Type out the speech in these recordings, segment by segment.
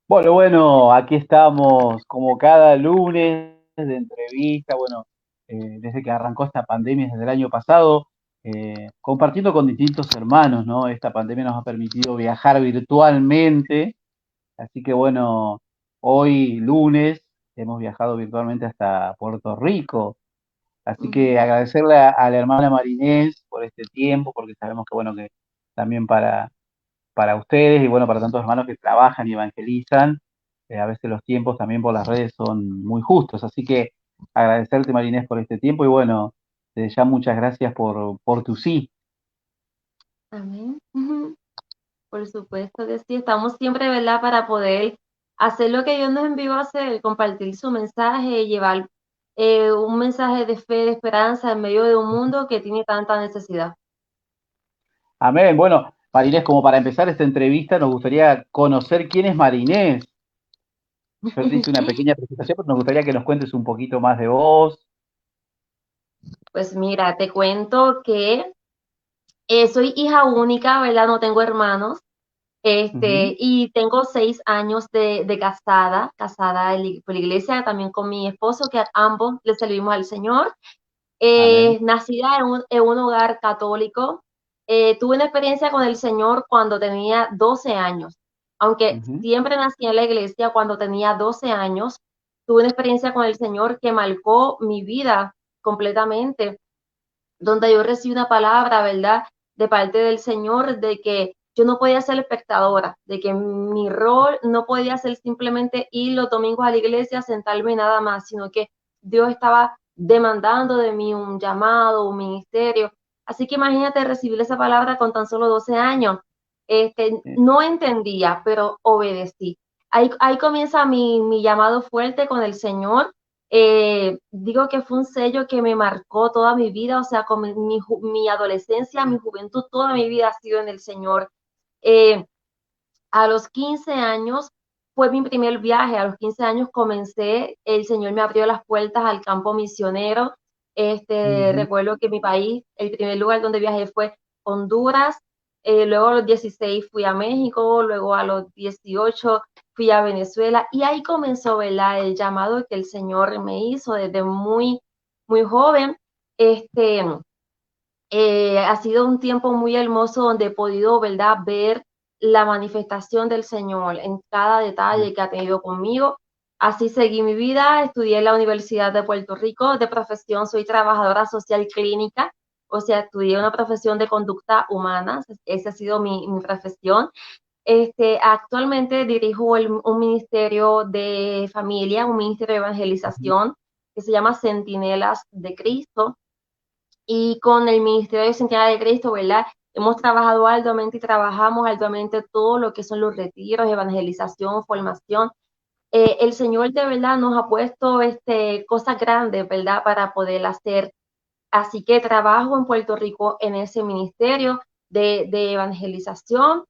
Bueno, aquí estamos como cada lunes de entrevista, desde que arrancó esta pandemia desde el año pasado, compartiendo con distintos hermanos, ¿no? Esta pandemia nos ha permitido viajar virtualmente, así que bueno, hoy lunes hemos viajado virtualmente hasta Puerto Rico, así que Ujú. agradecerle a la hermana Marinés por este tiempo, porque sabemos que bueno, que también para ustedes y bueno, para tantos hermanos que trabajan y evangelizan. A veces los tiempos también por las redes son muy justos, así que agradecerte Marinés por este tiempo y bueno, desde ya muchas gracias por tu sí. Amén. Ujú. Por supuesto que sí, estamos siempre, ¿verdad? Para poder hacer lo que Dios nos envió a hacer, compartir su mensaje, llevar un mensaje de fe, de esperanza en medio de un mundo que tiene tanta necesidad. Amén. Bueno, Marinés, como para empezar esta entrevista, nos gustaría conocer quién es Marinés. Yo te hice una pequeña presentación, pero nos gustaría que nos cuentes un poquito más de vos. Pues mira, te cuento que soy hija única, ¿verdad? No tengo hermanos. Ujú. Y tengo 6 años de casada por la iglesia, también con mi esposo, que a ambos le servimos al Señor. Amén. Nacida en un hogar católico, tuve una experiencia con el Señor cuando tenía 12 años. Aunque Ujú. siempre nací en la iglesia, cuando tenía 12 años, tuve una experiencia con el Señor que marcó mi vida completamente, donde yo recibí una palabra, ¿verdad?, de parte del Señor, de que yo no podía ser espectadora, de que mi rol no podía ser simplemente ir los domingos a la iglesia, sentarme nada más, sino que Dios estaba demandando de mí un llamado, un ministerio. Así que imagínate recibir esa palabra con tan solo 12 años. No entendía, pero obedecí. Ahí comienza mi llamado fuerte con el Señor. Digo que fue un sello que me marcó toda mi vida, o sea, con mi adolescencia, mi juventud, toda mi vida ha sido en el Señor. Eh, a los 15 años fue mi primer viaje, a los 15 años comencé, el Señor me abrió las puertas al campo misionero. Ujú. Recuerdo que mi país, el primer lugar donde viajé fue Honduras, luego a los 16 fui a México, luego a los 18 fui a Venezuela y ahí comenzó, ¿verdad?, el llamado que el Señor me hizo desde muy, muy joven. Este, ha sido un tiempo muy hermoso donde he podido, ¿verdad?, ver la manifestación del Señor en cada detalle que ha tenido conmigo. Así seguí mi vida, estudié en la Universidad de Puerto Rico, de profesión soy trabajadora social clínica, o sea, estudié una profesión de conducta humana, esa ha sido mi profesión. Actualmente dirijo un ministerio de familia, un ministerio de Ujú. evangelización que se llama Centinelas de Cristo, y con el Ministerio de Santiago de Cristo, ¿verdad? Hemos trabajado arduamente y trabajamos arduamente todo lo que son los retiros, evangelización, formación. El Señor de verdad nos ha puesto cosas grandes, ¿verdad?, para poder hacer. Así que trabajo en Puerto Rico en ese ministerio de evangelización.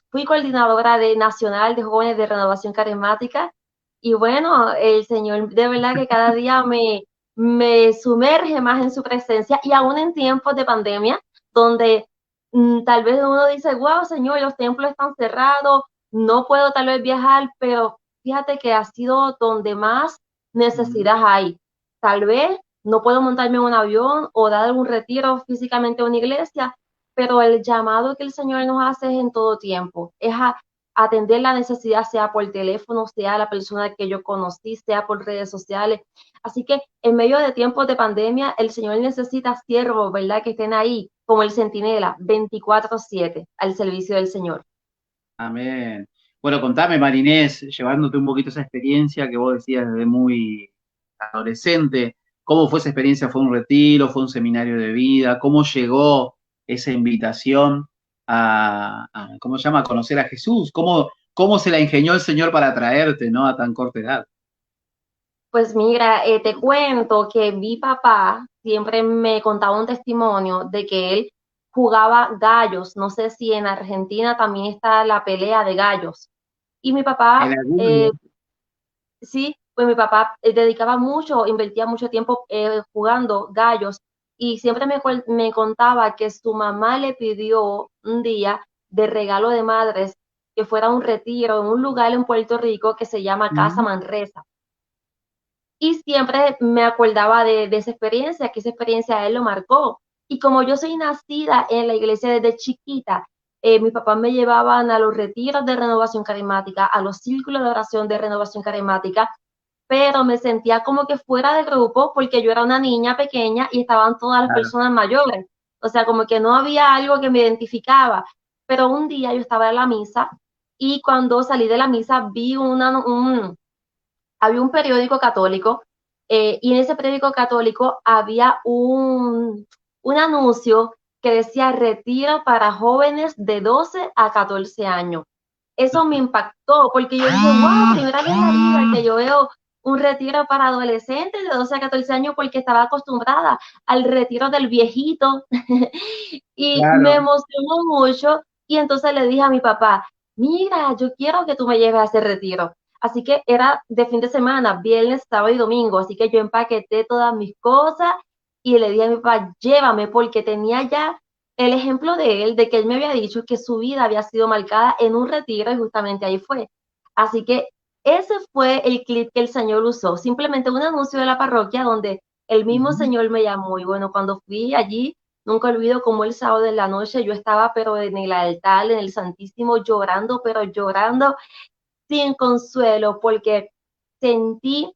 Fui coordinadora nacional de jóvenes de renovación carismática. Y bueno, el Señor de verdad que cada día me sumerge más en su presencia y aún en tiempos de pandemia, donde tal vez uno dice, wow, Señor, los templos están cerrados, no puedo tal vez viajar, pero fíjate que ha sido donde más Ujú. necesidad hay. Tal vez no puedo montarme en un avión o dar algún retiro físicamente a una iglesia, pero el llamado que el Señor nos hace es en todo tiempo, es a atender la necesidad, sea por teléfono, sea la persona que yo conocí, sea por redes sociales. Así que en medio de tiempos de pandemia, el Señor necesita siervos, ¿verdad?, que estén ahí como el centinela 24/7 al servicio del Señor. Amén. Bueno, contame, Marinés, llevándote un poquito esa experiencia que vos decías desde muy adolescente, ¿cómo fue esa experiencia? ¿Fue un retiro? ¿Fue un seminario de vida? ¿Cómo llegó esa invitación ¿cómo se llama? A conocer a Jesús? ¿Cómo se la ingenió el Señor para traerte, ¿no? A tan corta edad. Pues mira, te cuento que mi papá siempre me contaba un testimonio de que él jugaba gallos. No sé si en Argentina también está la pelea de gallos. Y mi En papá, algunos. sí, pues mi papá dedicaba mucho, invertía mucho tiempo jugando gallos y siempre me contaba que su mamá le pidió un día de regalo de madres que fuera un retiro en un lugar en Puerto Rico que se llama Casa Ujú. Manresa. Y siempre me acordaba de esa experiencia, que esa experiencia a él lo marcó. Y como yo soy nacida en la iglesia desde chiquita, mis papás me llevaban a los retiros de renovación carismática, a los círculos de oración de renovación carismática, pero me sentía como que fuera de grupo porque yo era una niña pequeña y estaban todas las Claro. personas mayores. O sea, como que no había algo que me identificaba. Pero un día yo estaba en la misa y cuando salí de la misa vi había un periódico católico y en ese periódico católico había un anuncio que decía retiro para jóvenes de 12 a 14 años. Eso me impactó porque yo dije, wow, primera vez en la vida que yo veo un retiro para adolescentes de 12 a 14 años porque estaba acostumbrada al retiro del viejito y me Claro. emocionó mucho y entonces le dije a mi papá, mira, yo quiero que tú me lleves a ese retiro. Así que era de fin de semana, viernes, sábado y domingo, así que yo empaqueté todas mis cosas y le dije a mi papá, llévame porque tenía ya el ejemplo de él, de que él me había dicho que su vida había sido marcada en un retiro y justamente ahí fue. Así que ese fue el clip que el Señor usó, simplemente un anuncio de la parroquia donde el mismo Ujú. Señor me llamó y bueno, cuando fui allí, nunca olvido cómo el sábado de la noche yo estaba pero en el altar, en el Santísimo, llorando, pero llorando sin consuelo, porque sentí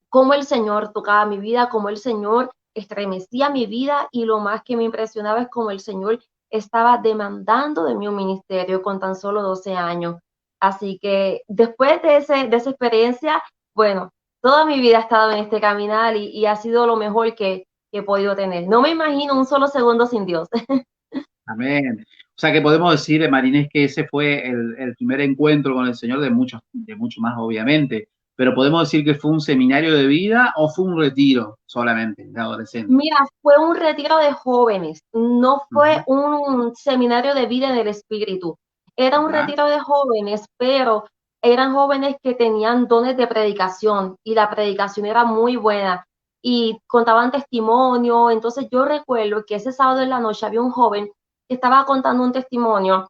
cómo el Señor tocaba mi vida, cómo el Señor estremecía mi vida y lo más que me impresionaba es cómo el Señor estaba demandando de mí un ministerio con tan solo 12 años. Así que después de esa experiencia, bueno, toda mi vida ha estado en este caminar y ha sido lo mejor que he podido tener. No me imagino un solo segundo sin Dios. Amén. O sea que podemos decir, Marinés, que ese fue el primer encuentro con el Señor de mucho más, obviamente. Pero podemos decir que fue un seminario de vida o fue un retiro solamente de adolescentes. Mira, fue un retiro de jóvenes, no fue Ujú. un seminario de vida en el espíritu. Era un Ajá. retiro de jóvenes, pero eran jóvenes que tenían dones de predicación y la predicación era muy buena y contaban testimonio. Entonces yo recuerdo que ese sábado en la noche había un joven que estaba contando un testimonio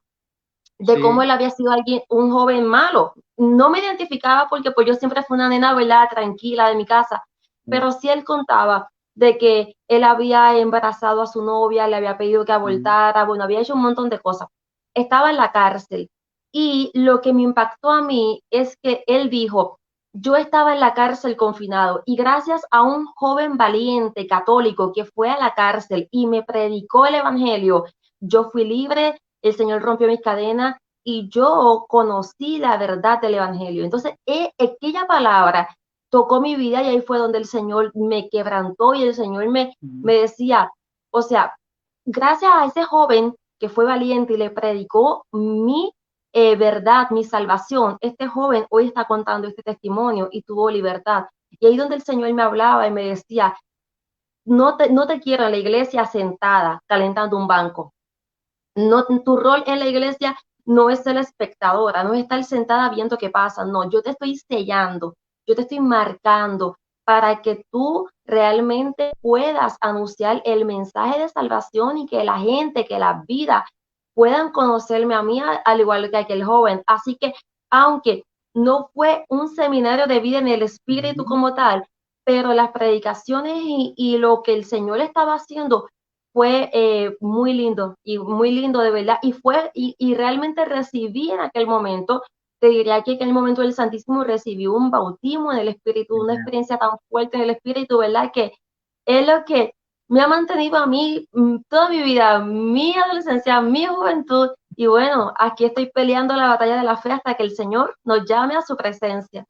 de cómo Sí. él había sido alguien, un joven malo. No me identificaba porque pues yo siempre fui una nena, ¿verdad? Tranquila de mi casa, Sí. pero sí él contaba de que él había embarazado a su novia, le había pedido que Ujú. abortara, bueno, había hecho un montón de cosas. Estaba en la cárcel y lo que me impactó a mí es que él dijo, yo estaba en la cárcel confinado y gracias a un joven valiente católico que fue a la cárcel y me predicó el evangelio, yo fui libre, el Señor rompió mis cadenas y yo conocí la verdad del Evangelio. Entonces, aquella palabra tocó mi vida y ahí fue donde el Señor me quebrantó y el Señor Ujú. me decía, o sea, gracias a ese joven que fue valiente y le predicó mi verdad, mi salvación, este joven hoy está contando este testimonio y tuvo libertad. Y ahí donde el Señor me hablaba y me decía, no te quiero en la iglesia sentada calentando un banco, no, tu rol en la iglesia no es ser espectadora, no es estar sentada viendo qué pasa, no, yo te estoy sellando, yo te estoy marcando para que tú realmente puedas anunciar el mensaje de salvación y que la gente, que la vida puedan conocerme a mí al igual que aquel joven. Así que, aunque no fue un seminario de vida en el espíritu Ujú. como tal, pero las predicaciones y lo que el Señor estaba haciendo fue muy lindo de verdad, y realmente recibí en aquel momento, te diría que en aquel momento el Santísimo recibió un bautismo en el Espíritu, una Amén. experiencia tan fuerte en el Espíritu, ¿verdad? Que es lo que me ha mantenido a mí toda mi vida, mi adolescencia, mi juventud, y bueno, aquí estoy peleando la batalla de la fe hasta que el Señor nos llame a su presencia.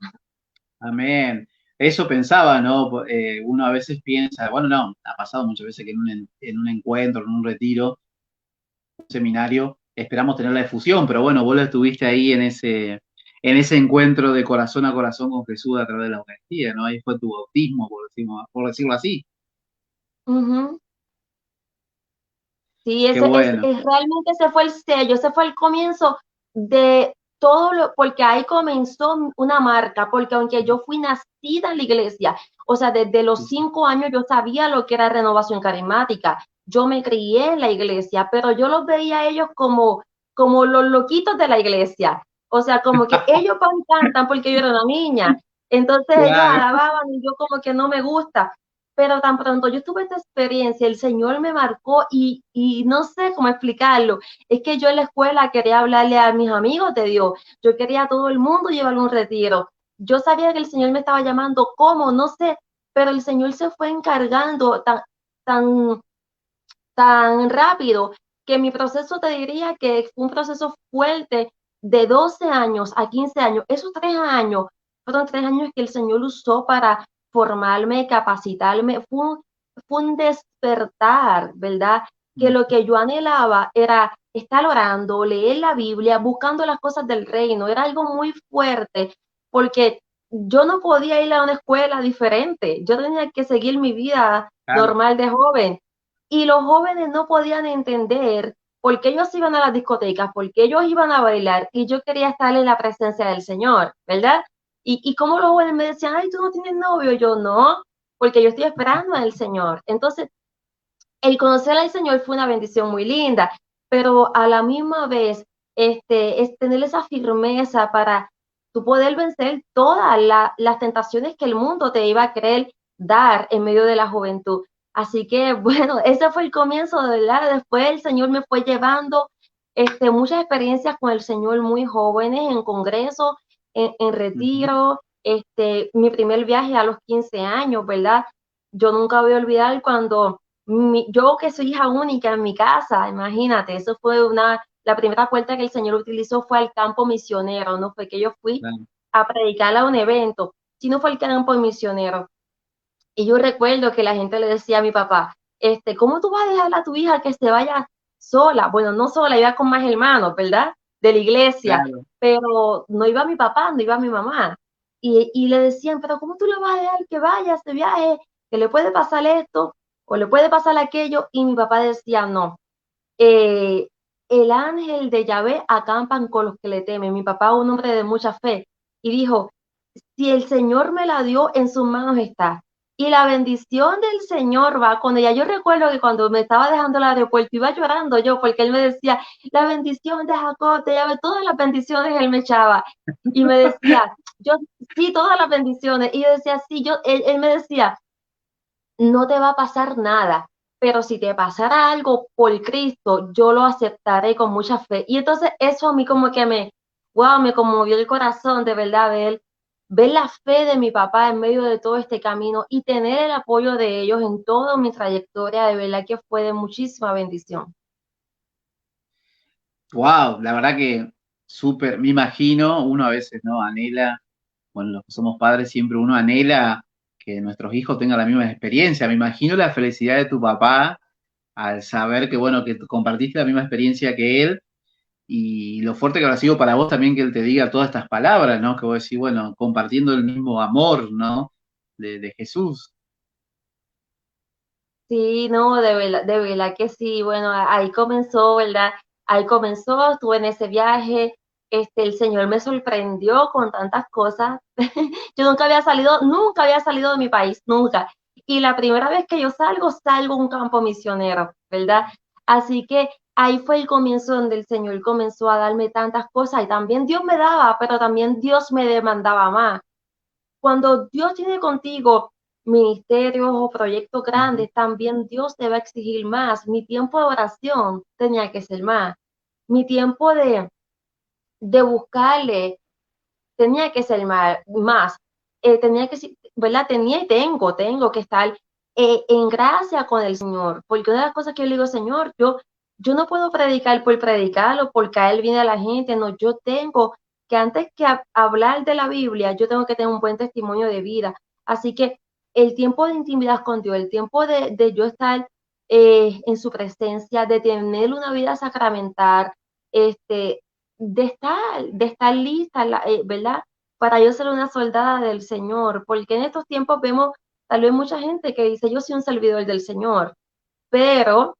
Amén. Eso pensaba, ¿no? Uno a veces piensa, bueno, no, ha pasado muchas veces que en un encuentro, en un retiro, un seminario, esperamos tener la efusión, pero bueno, vos lo estuviste ahí en ese encuentro de corazón a corazón con Jesús a través de la Eucaristía, ¿no? Ahí fue tu bautismo, por decirlo así. Uh -huh. Sí, Qué bueno. realmente ese fue el sello, ese fue el comienzo de todo lo, porque ahí comenzó una marca, porque aunque yo fui nacida en la iglesia, o sea, desde los 5 años yo sabía lo que era renovación carismática, yo me crié en la iglesia, pero yo los veía a ellos como como los loquitos de la iglesia. O sea, como que ellos cantan porque yo era una niña. Entonces ellos Claro. alababan y yo como que no me gusta. Pero tan pronto yo tuve esta experiencia, el Señor me marcó y no sé cómo explicarlo. Es que yo en la escuela quería hablarle a mis amigos de Dios. Yo quería a todo el mundo llevarle un retiro. Yo sabía que el Señor me estaba llamando, ¿cómo? No sé, pero el Señor se fue encargando tan, tan rápido que mi proceso te diría que fue un proceso fuerte de 12 años a 15 años. Esos 3 años fueron 3 años que el Señor usó para formarme, capacitarme. Fue un despertar, ¿verdad? Que lo que yo anhelaba era estar orando, leer la Biblia, buscando las cosas del reino. Era algo muy fuerte porque yo no podía ir a una escuela diferente. Yo tenía que seguir mi vida Claro. normal de joven y los jóvenes no podían entender por qué ellos iban a las discotecas, por qué ellos iban a bailar y yo quería estar en la presencia del Señor, ¿verdad? Y como los jóvenes me decían, ay, tú no tienes novio, yo no, porque yo estoy esperando al Señor. Entonces, el conocer al Señor fue una bendición muy linda, pero a la misma vez, es tener esa firmeza para tú poder vencer todas las tentaciones que el mundo te iba a querer dar en medio de la juventud. Así que, bueno, ese fue el comienzo, de verdad. Después el Señor me fue llevando muchas experiencias con el Señor muy jóvenes, en congresos, en Ujú. retiro, mi primer viaje a los 15 años, ¿verdad? Yo nunca voy a olvidar cuando yo que soy hija única en mi casa, imagínate, eso fue la primera puerta que el Señor utilizó fue al campo misionero, no fue que yo fui Claro. a predicar a un evento, sino fue al campo misionero. Y yo recuerdo que la gente le decía a mi papá, ¿cómo tú vas a dejar a tu hija que se vaya sola? Bueno, no sola, iba con más hermanos, ¿verdad? De la iglesia, Claro. pero no iba mi papá, no iba mi mamá. Y le decían, pero ¿cómo tú le vas a dejar que vaya a este viaje? Que le puede pasar esto o le puede pasar aquello. Y mi papá decía, no, eh, el ángel de Yahvé acampan con los que le temen. Mi papá, un hombre de mucha fe, y dijo, si el Señor me la dio, en sus manos está. Y la bendición del Señor va con ella. Yo recuerdo que cuando me estaba dejando el aeropuerto, iba llorando yo, porque él me decía, la bendición de Jacob, te llave todas las bendiciones, él me echaba. Y me decía, yo, sí, todas las bendiciones. Y yo decía, sí, él me decía, no te va a pasar nada, pero si te pasara algo por Cristo, yo lo aceptaré con mucha fe. Y entonces eso a mí como que wow, me conmovió el corazón, de verdad, ver la fe de mi papá en medio de todo este camino y tener el apoyo de ellos en toda mi trayectoria, de verdad que fue de muchísima bendición. Wow, la verdad que súper, me imagino, uno a veces, ¿no? Anhela, bueno, los que somos padres siempre uno anhela que nuestros hijos tengan la misma experiencia. Me imagino la felicidad de tu papá al saber que, bueno, que tú compartiste la misma experiencia que él y lo fuerte que habrá sido para vos también que él te diga todas estas palabras, ¿no? Que vos decís, bueno, compartiendo el mismo amor, ¿no? De Jesús. Sí, no, de verdad que sí. Bueno, ahí comenzó, ¿verdad? Ahí comenzó, estuve en ese viaje. El Señor me sorprendió con tantas cosas. Yo nunca había salido de mi país, nunca. Y la primera vez que yo salgo a un campo misionero, ¿verdad? Así que ahí fue el comienzo donde el Señor comenzó a darme tantas cosas y también Dios me daba, pero también Dios me demandaba más. Cuando Dios tiene contigo ministerios o proyectos Ujú. grandes, también Dios te va a exigir más. Mi tiempo de oración tenía que ser más. Mi tiempo de buscarle tenía que ser más. Tenía que, ¿verdad? Tenía y tengo que estar en gracia con el Señor. Porque una de las cosas que yo le digo, Señor, yo no puedo predicar por predicar o por caer bien a la gente, no, yo tengo que antes que hablar de la Biblia, yo tengo que tener un buen testimonio de vida. Así que el tiempo de intimidad con Dios, el tiempo de yo estar en su presencia, de tener una vida sacramental, este, de estar lista, ¿verdad? Para yo ser una soldada del Señor, porque en estos tiempos vemos tal vez mucha gente que dice, yo soy un servidor del Señor, pero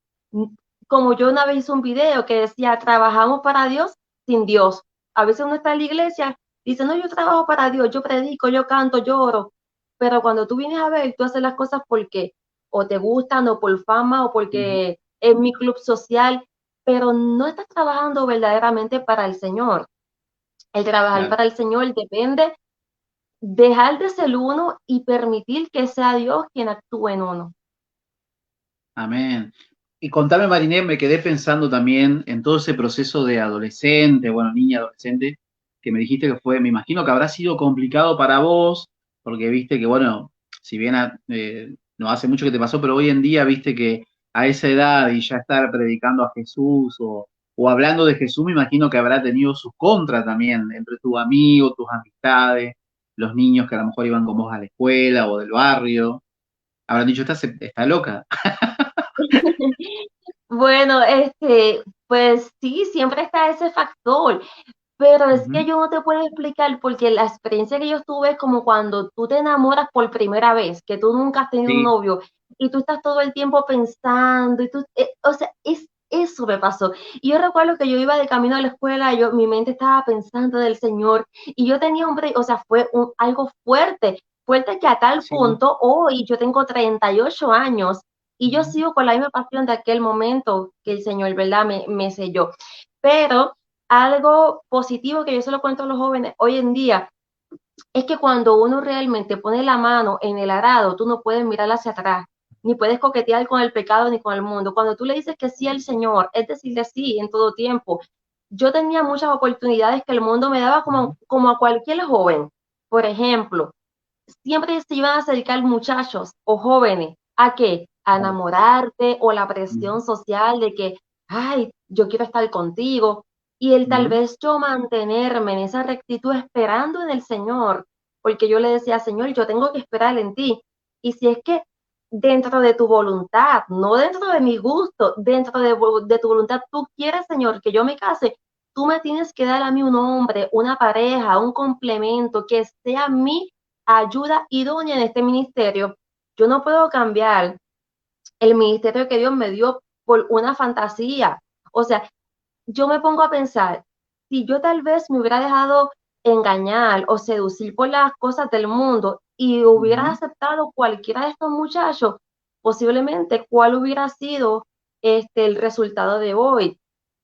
como yo una vez hice un video que decía, trabajamos para Dios sin Dios. A veces uno está en la iglesia, dice, no, yo trabajo para Dios, yo predico, yo canto, yo oro, pero cuando tú vienes a ver, tú haces las cosas porque o te gustan, o por fama, o Ujú. porque es mi club social, pero no estás trabajando verdaderamente para el Señor. El trabajar Claro. para el Señor depende dejar de ser uno y permitir que sea Dios quien actúe en uno. Amén. Y contame, Mariné, me quedé pensando también en todo ese proceso de adolescente, bueno, niña, adolescente, que me dijiste que fue, me imagino que habrá sido complicado para vos, porque viste que, bueno, si bien no hace mucho que te pasó, pero hoy en día viste que a esa edad y ya estar predicando a Jesús o hablando de Jesús, me imagino que habrá tenido sus contras también entre tus amigos, tus amistades, los niños que a lo mejor iban con vos a la escuela o del barrio. Habrán dicho, está loca. Bueno, pues sí, siempre está ese factor, pero es que Ujú. yo no te puedo explicar porque la experiencia que yo tuve es como cuando tú te enamoras por primera vez, que tú nunca has tenido un Sí. novio y tú estás todo el tiempo pensando y tú, o sea, eso me pasó. Y yo recuerdo que yo iba de camino a la escuela, mi mente estaba pensando del Señor y yo tenía o sea, fue algo fuerte, fuerte que a tal Sí. punto, hoy yo tengo 38 años y yo Ujú. sigo con la misma pasión de aquel momento que el Señor, ¿verdad? Me selló. Pero algo positivo que yo se lo cuento a los jóvenes hoy en día es que cuando uno realmente pone la mano en el arado, tú no puedes mirar hacia atrás, ni puedes coquetear con el pecado ni con el mundo. Cuando tú le dices que sí al Señor, es decirle sí en todo tiempo. Yo tenía muchas oportunidades que el mundo me daba Ujú. como a cualquier joven. Por ejemplo, siempre se iban a acercar muchachos o jóvenes a qué, a Claro. enamorarte o la Ujú. presión social de que, ay, yo quiero estar contigo. Y el tal Ujú. vez yo mantenerme en esa rectitud esperando en el Señor, porque yo le decía, Señor, yo tengo que esperar en ti. Y si es que dentro de tu voluntad, no dentro de mi gusto, dentro de tu voluntad, tú quieres, Señor, que yo me case, tú me tienes que dar a mí un hombre, una pareja, un complemento que sea mi ayuda idónea en este ministerio. Yo no puedo cambiar el ministerio que Dios me dio por una fantasía. O sea, yo me pongo a pensar, si yo tal vez me hubiera dejado engañar o seducir por las cosas del mundo y hubiera Ujú. aceptado cualquiera de estos muchachos, posiblemente cuál hubiera sido el resultado de hoy.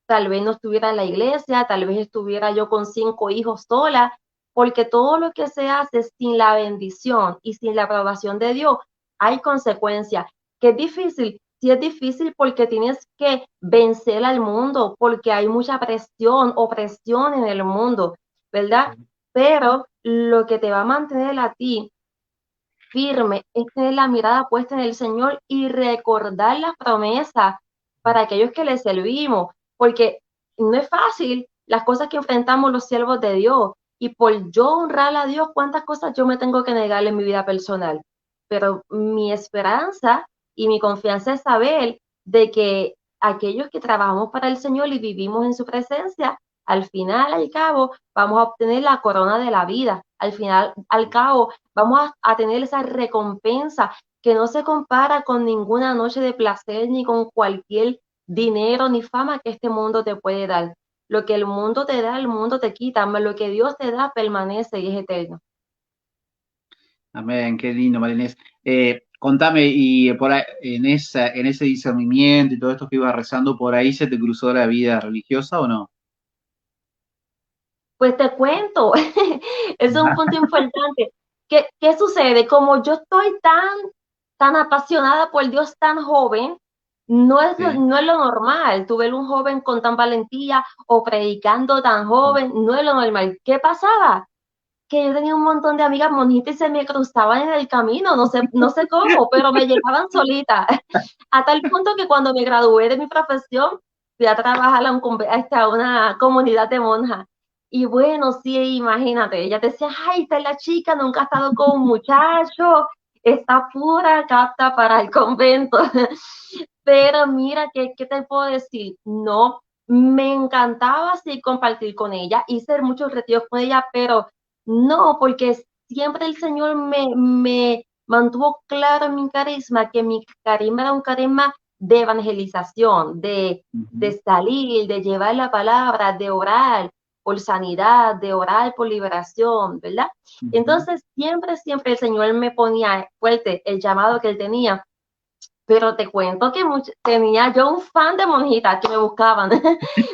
Tal vez no estuviera en la iglesia, tal vez estuviera yo con 5 hijos sola, porque todo lo que se hace sin la bendición y sin la aprobación de Dios, hay consecuencias. Que es difícil, sí es difícil porque tienes que vencer al mundo, porque hay mucha presión, opresión en el mundo, ¿verdad? Pero lo que te va a mantener a ti firme es tener la mirada puesta en el Señor y recordar las promesas para aquellos que le servimos, porque no es fácil las cosas que enfrentamos los siervos de Dios. Y por yo honrar a Dios, cuántas cosas yo me tengo que negar en mi vida personal. Pero mi esperanza y mi confianza es saber de que aquellos que trabajamos para el Señor y vivimos en su presencia, al final, al cabo, vamos a obtener la corona de la vida. Al final, al cabo, vamos a tener esa recompensa que no se compara con ninguna noche de placer ni con cualquier dinero ni fama que este mundo te puede dar. Lo que el mundo te da, el mundo te quita, mas lo que Dios te da permanece y es eterno. Amén, qué lindo, Marinés. Contame, y por ahí, en ese discernimiento y todo esto que ibas rezando, ¿por ahí se te cruzó la vida religiosa o no? Pues te cuento, es un punto importante. ¿Qué sucede? Como yo estoy tan apasionada por Dios tan joven, Sí. no es lo normal. Tú ver un joven con tan valentía o predicando tan joven, no es lo normal. ¿Qué pasaba? Que yo tenía un montón de amigas monitas y se me cruzaban en el camino, no sé cómo, pero me llegaban solitas. A tal punto que cuando me gradué de mi profesión, fui a trabajar a una comunidad de monjas. Y bueno, sí, imagínate, ella decía, ay, esta es la chica, nunca ha estado con un muchacho, está pura, capta para el convento. Pero mira, ¿qué te puedo decir? No, me encantaba así compartir con ella, hice muchos retiros con ella, pero no, porque siempre el Señor me mantuvo claro en mi carisma, que mi carisma era un carisma de evangelización, Ujú. de salir, de llevar la palabra, de orar por sanidad, de orar por liberación, ¿verdad? Ujú. Entonces, siempre el Señor me ponía fuerte el llamado que él tenía Pero te cuento que tenía yo un fan de monjitas que me buscaban,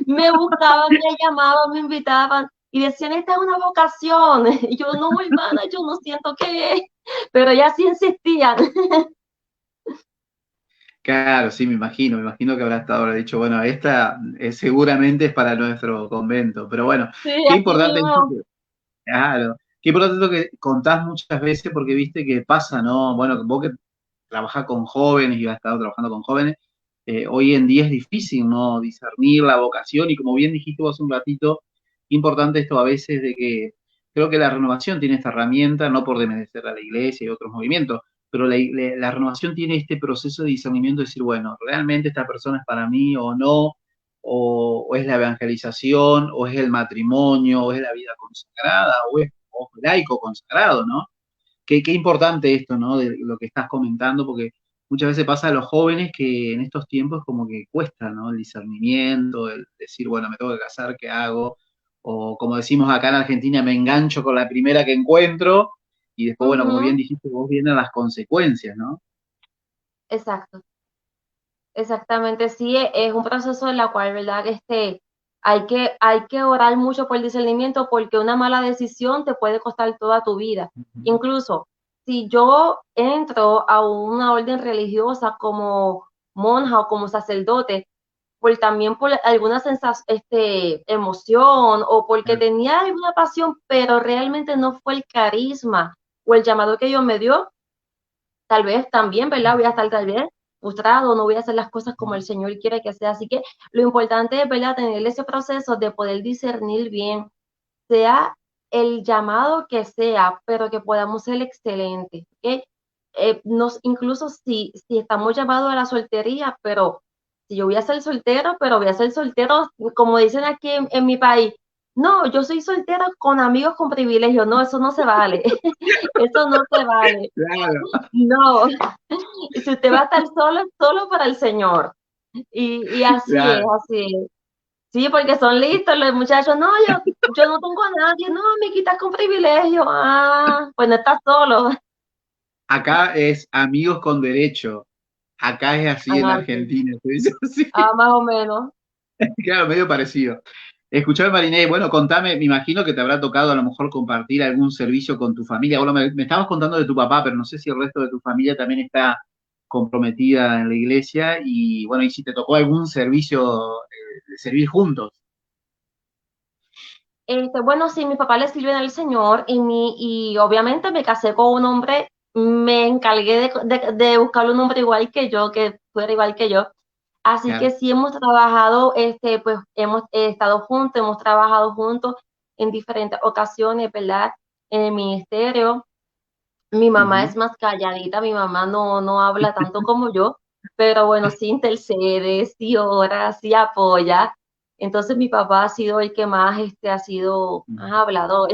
me buscaban, me llamaban, me invitaban y decían, esta es una vocación. Y yo, no, hermana, yo no siento que es, pero ellas sí insistían. Claro, sí, me imagino que habrá dicho, bueno, esta seguramente es para nuestro convento, pero bueno, Sí, qué así importante esto mismo. que, claro, qué importante esto que contás muchas veces porque viste que pasa, ¿no? Bueno, vos que trabajás con jóvenes y has estado trabajando con jóvenes, hoy en día es difícil, ¿no? Discernir la vocación y como bien dijiste vos un ratito, importante esto a veces de que creo que la renovación tiene esta herramienta, no por desmerecer a la iglesia y otros movimientos, pero la renovación tiene este proceso de discernimiento de decir, bueno, ¿realmente esta persona es para mí o no? O es la evangelización, o es el matrimonio, o es la vida consagrada, o es laico consagrado, ¿no? Qué importante esto, ¿no? De lo que estás comentando, porque muchas veces pasa a los jóvenes que en estos tiempos como que cuesta, ¿no? El discernimiento, el decir, bueno, me tengo que casar, ¿qué hago? O como decimos acá en Argentina, me engancho con la primera que encuentro y después, bueno, como bien Ujú, dijiste, vos vienen las consecuencias, ¿no? exacto. Exactamente, sí, es un proceso en la cual, ¿verdad? Hay que orar mucho por el discernimiento porque una mala decisión te puede costar toda tu vida. Ujú. Incluso si yo entro a una orden religiosa como monja o como sacerdote, pues también por alguna emoción o porque Claro. tenía alguna pasión, pero realmente no fue el carisma o el llamado que Dios me dio, tal vez también, ¿verdad? Voy a estar tal vez frustrado, no voy a hacer las cosas como el Señor quiere que sea. Así que lo importante es, ¿verdad? Tener ese proceso de poder discernir bien, sea el llamado que sea, pero que podamos ser excelentes, ¿ok? Incluso si estamos llamados a la soltería, pero si yo voy a ser soltero, pero voy a ser soltero, como dicen aquí en mi país, no, yo soy soltero con amigos con privilegio, no, eso no se vale, eso no se vale. Claro, No, si usted va a estar solo, es solo para el Señor. Y así es, claro. así es. Sí, porque son listos los muchachos. No, yo no tengo a nadie. No, amiguita con privilegio. Ah, pues no estás solo. Acá es amigos con derecho. Acá es así en Ah, sí. Argentina, se dice así. Ah, más o menos. Claro, medio parecido. Escuchame, Mariné, bueno, contame, me imagino que te habrá tocado a lo mejor compartir algún servicio con tu familia. Bueno, me estabas contando de tu papá, pero no sé si el resto de tu familia también está comprometida en la iglesia y bueno, y si te tocó algún servicio, de servir juntos. Bueno, sí, mi papá le sirve al Señor y obviamente me casé con un hombre, me encargué de buscar un hombre igual que yo, que fuera igual que yo. Así que Claro. sí hemos trabajado, pues hemos estado juntos, hemos trabajado juntos en diferentes ocasiones, ¿verdad? En el ministerio. Mi mamá Ujú. es más calladita, mi mamá no habla tanto como yo, pero bueno, sí intercede, sí ora, sí apoya. Entonces mi papá ha sido el que más ha sido más hablador.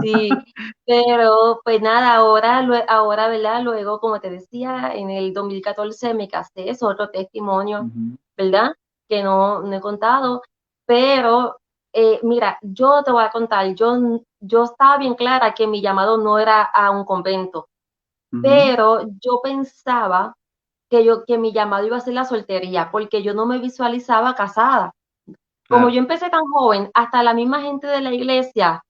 Sí, pero pues nada, ahora, ¿verdad? Luego, como te decía, en el 2014 me casé, es otro testimonio, Ujú. ¿verdad? Que no he contado, pero mira, yo te voy a contar, yo estaba bien clara que mi llamado no era a un convento, Ujú. pero yo pensaba que mi llamado iba a ser la soltería, porque yo no me visualizaba casada. Como Claro. yo empecé tan joven, hasta la misma gente de la iglesia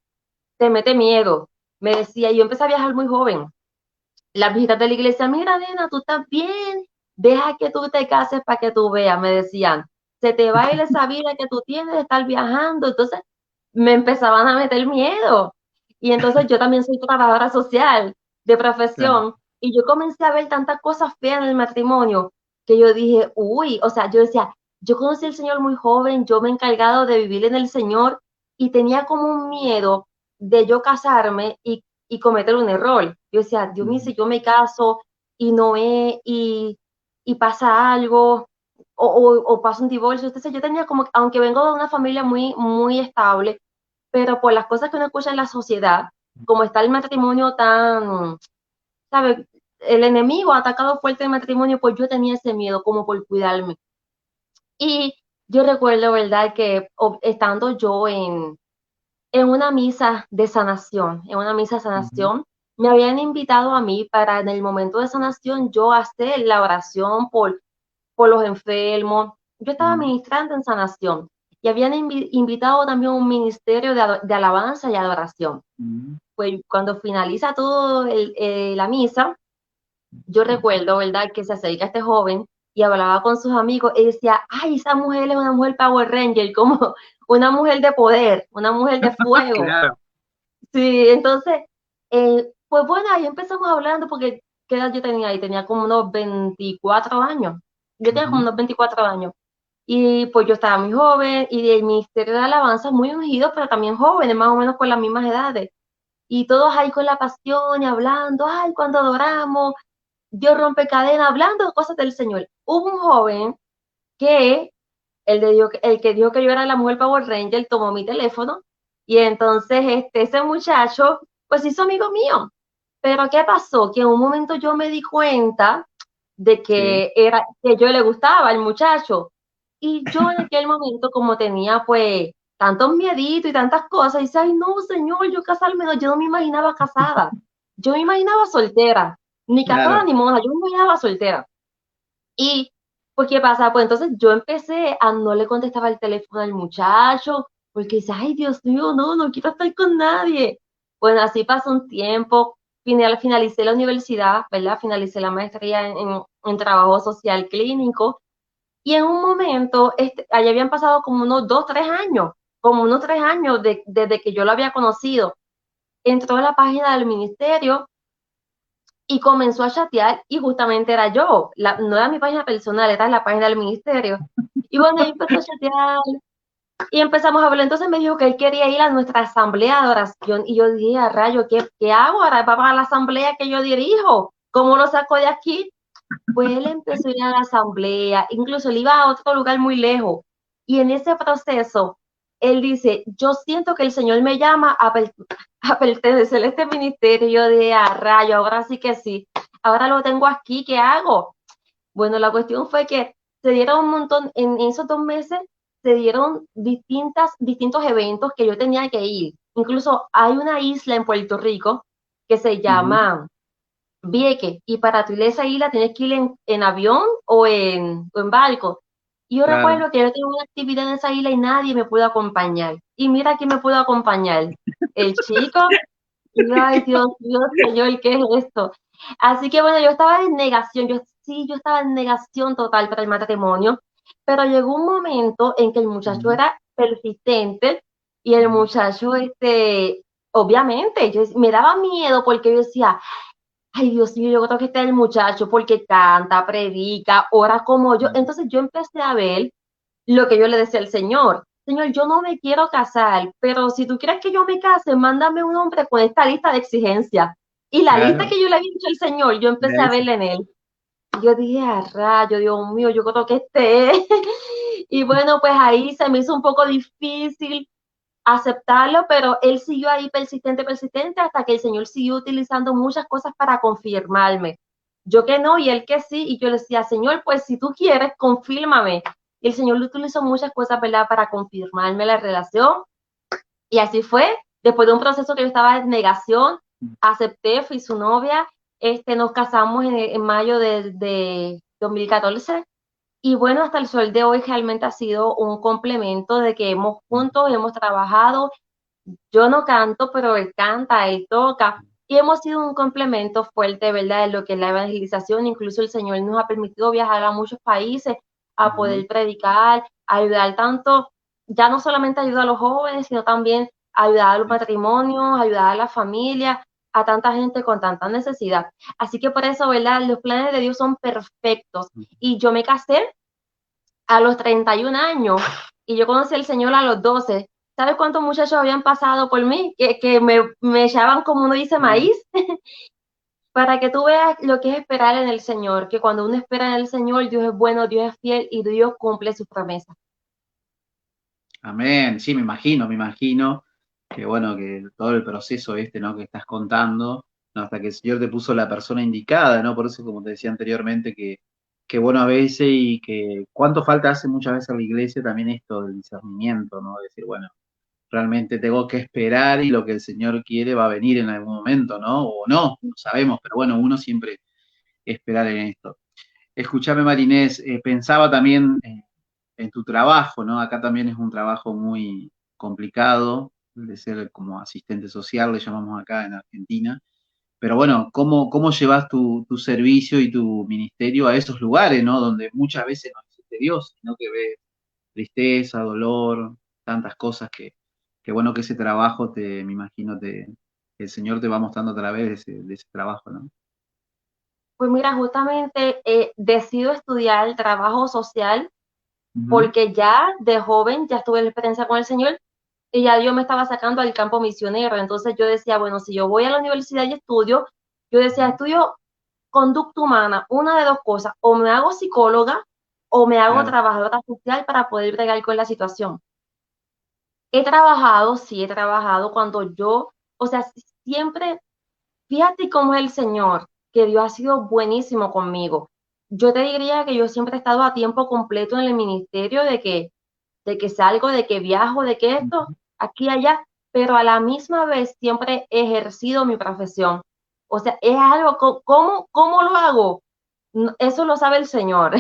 te mete miedo. Me decía, yo empecé a viajar muy joven. Las visitas de la iglesia, mira, nena, tú estás bien, deja que tú te cases para que tú veas, me decían. Se te va a ir esa vida que tú tienes de estar viajando. Entonces me empezaban a meter miedo. Y entonces yo también soy trabajadora social de Claro. profesión y yo comencé a ver tantas cosas feas en el matrimonio que yo dije, uy, o sea, yo decía, yo conocí al Señor muy joven, yo me he encargado de vivir en el Señor y tenía como un miedo de yo casarme y cometer un error. Yo decía, Dios mío, Ujú. si yo me caso y no es, y pasa algo, o pasa un divorcio. Entonces yo tenía como, aunque vengo de una familia muy, muy estable, pero por las cosas que uno escucha en la sociedad, como está el matrimonio tan, ¿sabes? El enemigo ha atacado fuerte el matrimonio, pues yo tenía ese miedo como por cuidarme. Y yo recuerdo, ¿verdad?, que estando yo en una misa de sanación, en una misa de Ujú. sanación, me habían invitado a mí para en el momento de sanación yo hacer la oración por los enfermos. Yo estaba Mm, ministrando en sanación y habían invitado también un ministerio de alabanza y adoración. mm, Pues cuando finaliza todo la misa, yo recuerdo, ¿verdad?, que se acerca este joven y hablaba con sus amigos y decía, ay, esa mujer es una mujer Power Ranger, como una mujer de poder, una mujer de fuego. claro. Sí, entonces, pues bueno, ahí empezamos hablando porque, ¿qué edad yo tenía ahí? Tenía como unos 24 años. Yo tenía como Ujú. unos 24 años. Y pues yo estaba muy joven y del Ministerio de Alabanza muy ungido, pero también jóvenes, más o menos con las mismas edades. Y todos ahí con la pasión y hablando, ay, cuando adoramos, Dios rompe cadena, hablando de cosas del Señor. Hubo un joven que el que dijo que yo era la mujer Power Ranger, tomó mi teléfono y entonces ese muchacho pues hizo amigo mío. Pero ¿qué pasó? Que en un momento yo me di cuenta de Sí. que yo le gustaba al muchacho. Y yo en aquel momento, como tenía pues tantos mieditos y tantas cosas, dice, ay no, señor, yo casarme, no, yo no me imaginaba casada. Yo me imaginaba soltera, ni casada Claro. ni monja, yo me imaginaba soltera. Y, pues, ¿qué pasa? Pues entonces yo empecé a no le contestaba el teléfono al muchacho, porque dice, ay, Dios mío, no, no quiero estar con nadie. Bueno, así pasó un tiempo, finalicé la universidad, ¿verdad? Finalicé la maestría en trabajo social clínico, y en un momento, allá habían pasado como unos 2, 3 años, como unos 3 años desde que yo lo había conocido. Entró a la página del ministerio y comenzó a chatear y justamente era yo, no era mi página personal, era la página del ministerio. Y bueno, ahí empezó a chatear y empezamos a hablar. Entonces me dijo que él quería ir a nuestra asamblea de oración y yo dije, a rayo, ¿qué hago ahora? Va para la asamblea que yo dirijo. ¿Cómo lo saco de aquí? Pues él empezó a ir a la asamblea, incluso él iba a otro lugar muy lejos. Y en ese proceso, él dice, yo siento que el Señor me llama a pertenecer a este ministerio. Y yo dije, a rayo, ahora sí que sí. Ahora lo tengo aquí, ¿qué hago? Bueno, la cuestión fue que se dieron un montón, en esos 2 meses, se dieron distintos eventos que yo tenía que ir. Incluso hay una isla en Puerto Rico que se Ujú. llama Vieques, y para tú ir a esa isla tienes que ir en avión o en barco. Y yo Claro. recuerdo que yo tenía una actividad en esa isla y nadie me pudo acompañar. Y mira quién me pudo acompañar. El chico, y yo, ay Dios mío, Señor, ¿qué es esto? Así que bueno, yo estaba en negación, yo estaba en negación total para el matrimonio, pero llegó un momento en que el muchacho Ujú, era persistente y el ujú, muchacho, obviamente, me daba miedo porque yo decía, ay, Dios mío, yo creo que este es el muchacho porque canta, predica, ora como yo. ujú. Entonces yo empecé a ver lo que yo le decía al Señor. Señor, yo no me quiero casar, pero si tú quieres que yo me case, mándame un hombre con esta lista de exigencias. Y la lista Claro. que yo le había dicho al Señor, yo empecé Era a ese. verla en él. Yo dije, a rayo, Dios mío, yo creo que este es. Y bueno, pues ahí se me hizo un poco difícil aceptarlo, pero él siguió ahí persistente, persistente, hasta que el Señor siguió utilizando muchas cosas para confirmarme. Yo que no y él que sí, y yo le decía, Señor, pues si tú quieres, confírmame. Y el Señor utilizó muchas cosas, ¿verdad?, para confirmarme la relación, y así fue. Después de un proceso que yo estaba en negación, acepté, fui su novia, nos casamos en mayo de 2014, y bueno, hasta el sol de hoy realmente ha sido un complemento de que hemos juntos, hemos trabajado. Yo no canto, pero él canta, él toca. Y hemos sido un complemento fuerte, ¿verdad?, en lo que es la evangelización. Incluso el Señor nos ha permitido viajar a muchos países a Ujú. poder predicar, ayudar tanto, ya no solamente ayudar a los jóvenes, sino también ayudar a los matrimonios, ayudar a la familia, a tanta gente con tanta necesidad. Así que por eso, ¿verdad?, los planes de Dios son perfectos. Y yo me casé a los 31 años y yo conocí al Señor a los 12. ¿Sabes cuántos muchachos habían pasado por mí? Que me echaban, como uno dice, Ujú. maíz, para que tú veas lo que es esperar en el Señor, que cuando uno espera en el Señor, Dios es bueno, Dios es fiel y Dios cumple sus promesas. Amén. Sí, me imagino que bueno, que todo el proceso este, ¿no? Que estás contando, ¿no? Hasta que el Señor te puso la persona indicada, ¿no? Por eso, como te decía anteriormente, que bueno a veces y que cuánto falta hace muchas veces a la iglesia también esto del discernimiento, ¿no? Decir, bueno, realmente tengo que esperar y lo que el Señor quiere va a venir en algún momento, ¿no? O no sabemos, pero bueno, uno siempre esperar en esto. Escúchame, Marinés, pensaba también en tu trabajo, ¿no? Acá también es un trabajo muy complicado, de ser como asistente social, le llamamos acá en Argentina. Pero bueno, ¿cómo llevas tu servicio y tu ministerio a esos lugares, ¿no? Donde muchas veces no existe Dios, sino que ves tristeza, dolor, tantas cosas que bueno que ese trabajo me imagino, el Señor te va mostrando a través de ese trabajo, ¿no? Pues mira, justamente decido estudiar el trabajo social Ujú, porque ya de joven ya tuve la experiencia con el Señor y ya Dios me estaba sacando al campo misionero. Entonces yo decía, bueno, si yo voy a la universidad y estudio, yo decía, estudio conducta humana, una de dos cosas, o me hago psicóloga o me hago claro. trabajadora social para poder bregar con la situación. He trabajado, sí, he trabajado cuando yo, o sea, siempre, fíjate cómo es el Señor, que Dios ha sido buenísimo conmigo. Yo te diría que yo siempre he estado a tiempo completo en el ministerio de que salgo, de que viajo, de que esto, Ujú, aquí y allá, pero a la misma vez siempre he ejercido mi profesión. O sea, es algo, ¿cómo lo hago? Eso lo sabe el Señor,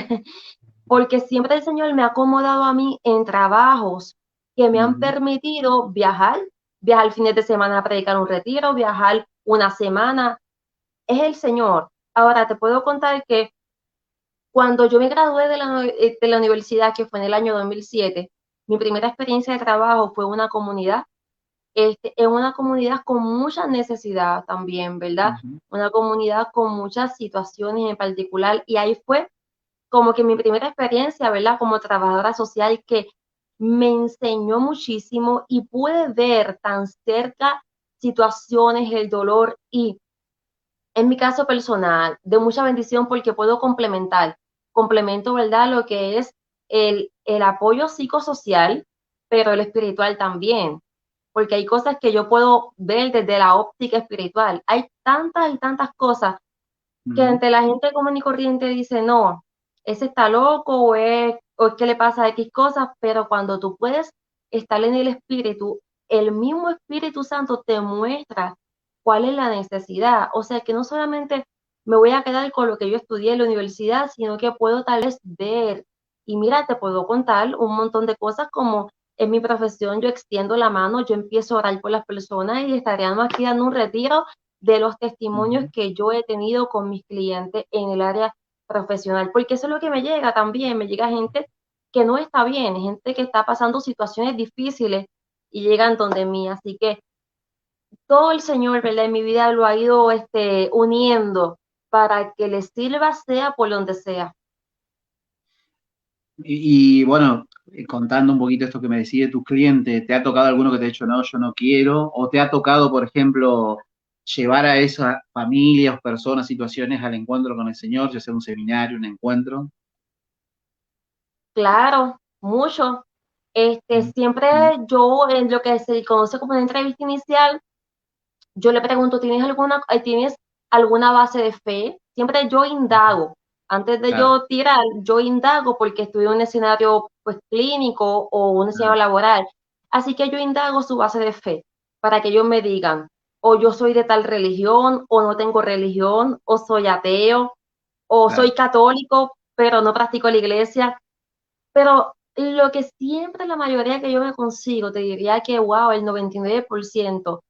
porque siempre el Señor me ha acomodado a mí en trabajos que me han ujú, permitido viajar fines de semana a predicar un retiro, viajar una semana. Es el Señor. Ahora te puedo contar que cuando yo me gradué de la universidad, que fue en el año 2007, mi primera experiencia de trabajo fue en una comunidad con mucha necesidad también, ¿verdad? ujú, Una comunidad con muchas situaciones en particular. Y ahí fue como que mi primera experiencia, ¿verdad? Como trabajadora social que me enseñó muchísimo y pude ver tan cerca situaciones, el dolor y en mi caso personal, de mucha bendición porque puedo complemento, ¿verdad? Lo que es el apoyo psicosocial, pero el espiritual también, porque hay cosas que yo puedo ver desde la óptica espiritual. Hay tantas y tantas cosas que ujú. ante la gente común y corriente dice, no, ese está loco o es que le pasa X cosas, pero cuando tú puedes estar en el espíritu, el mismo Espíritu Santo te muestra cuál es la necesidad. O sea, que no solamente me voy a quedar con lo que yo estudié en la universidad, sino que puedo tal vez ver. Y mira, te puedo contar un montón de cosas como en mi profesión yo extiendo la mano, yo empiezo a orar por las personas y estaríamos aquí dando un retiro de los testimonios Ujú. que yo he tenido con mis clientes en el área profesional, porque eso es lo que me llega también, me llega gente que no está bien, gente que está pasando situaciones difíciles y llegan donde mí, así que todo el Señor, ¿verdad? En mi vida lo ha ido uniendo para que le sirva sea por donde sea. Bueno, contando un poquito esto que me decía de tus clientes, ¿te ha tocado alguno que te ha dicho, no, yo no quiero? ¿O te ha tocado, por ejemplo, llevar a esas familias, personas, situaciones al encuentro con el Señor, ya sea un seminario, un encuentro? Claro, mucho. Siempre Ujú, yo en lo que se conoce como una entrevista inicial, yo le pregunto, ¿tienes alguna base de fe? Siempre yo ujú. indago. Antes de Claro, yo tirar, yo indago porque estoy en un escenario pues clínico o un escenario claro, laboral. Así que yo indago su base de fe para que ellos me digan, o yo soy de tal religión, o no tengo religión, o soy ateo, o soy claro. católico, pero no practico la iglesia. Pero lo que siempre la mayoría que yo me consigo, te diría que, wow, el 99%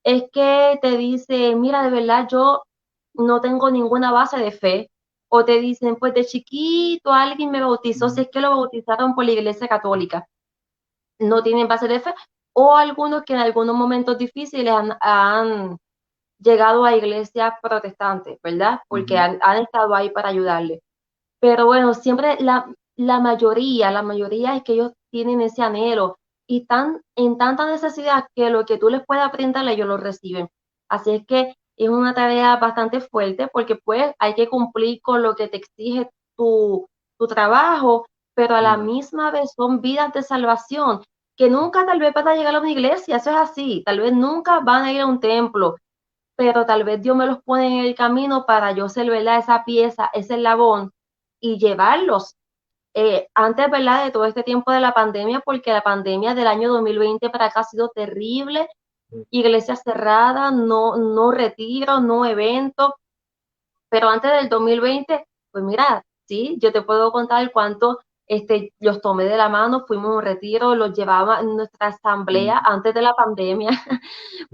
es que te dice, mira, de verdad yo no tengo ninguna base de fe. O te dicen, pues de chiquito alguien me bautizó, si Ujú, es que lo bautizaron por la iglesia católica, no tienen base de fe. O algunos que en algunos momentos difíciles han llegado a iglesias protestantes, ¿verdad? Porque ujú. han estado ahí para ayudarle. Pero bueno, siempre la mayoría es que ellos tienen ese anhelo y están en tanta necesidad que lo que tú les puedas brindar, ellos lo reciben. Así es que es una tarea bastante fuerte porque pues hay que cumplir con lo que te exige tu trabajo, pero a la Mm. misma vez son vidas de salvación que nunca tal vez van a llegar a una iglesia, eso es así, tal vez nunca van a ir a un templo, pero tal vez Dios me los pone en el camino para yo ser, ¿verdad? Esa pieza, ese eslabón y llevarlos. antes, ¿verdad?, de todo este tiempo de la pandemia, porque la pandemia del año 2020 para acá ha sido terrible, iglesias cerradas, no retiro, no eventos, pero antes del 2020, pues mira, sí, yo te puedo contar cuánto los tomé de la mano, fuimos a un retiro, los llevaba en nuestra asamblea Mm, antes de la pandemia,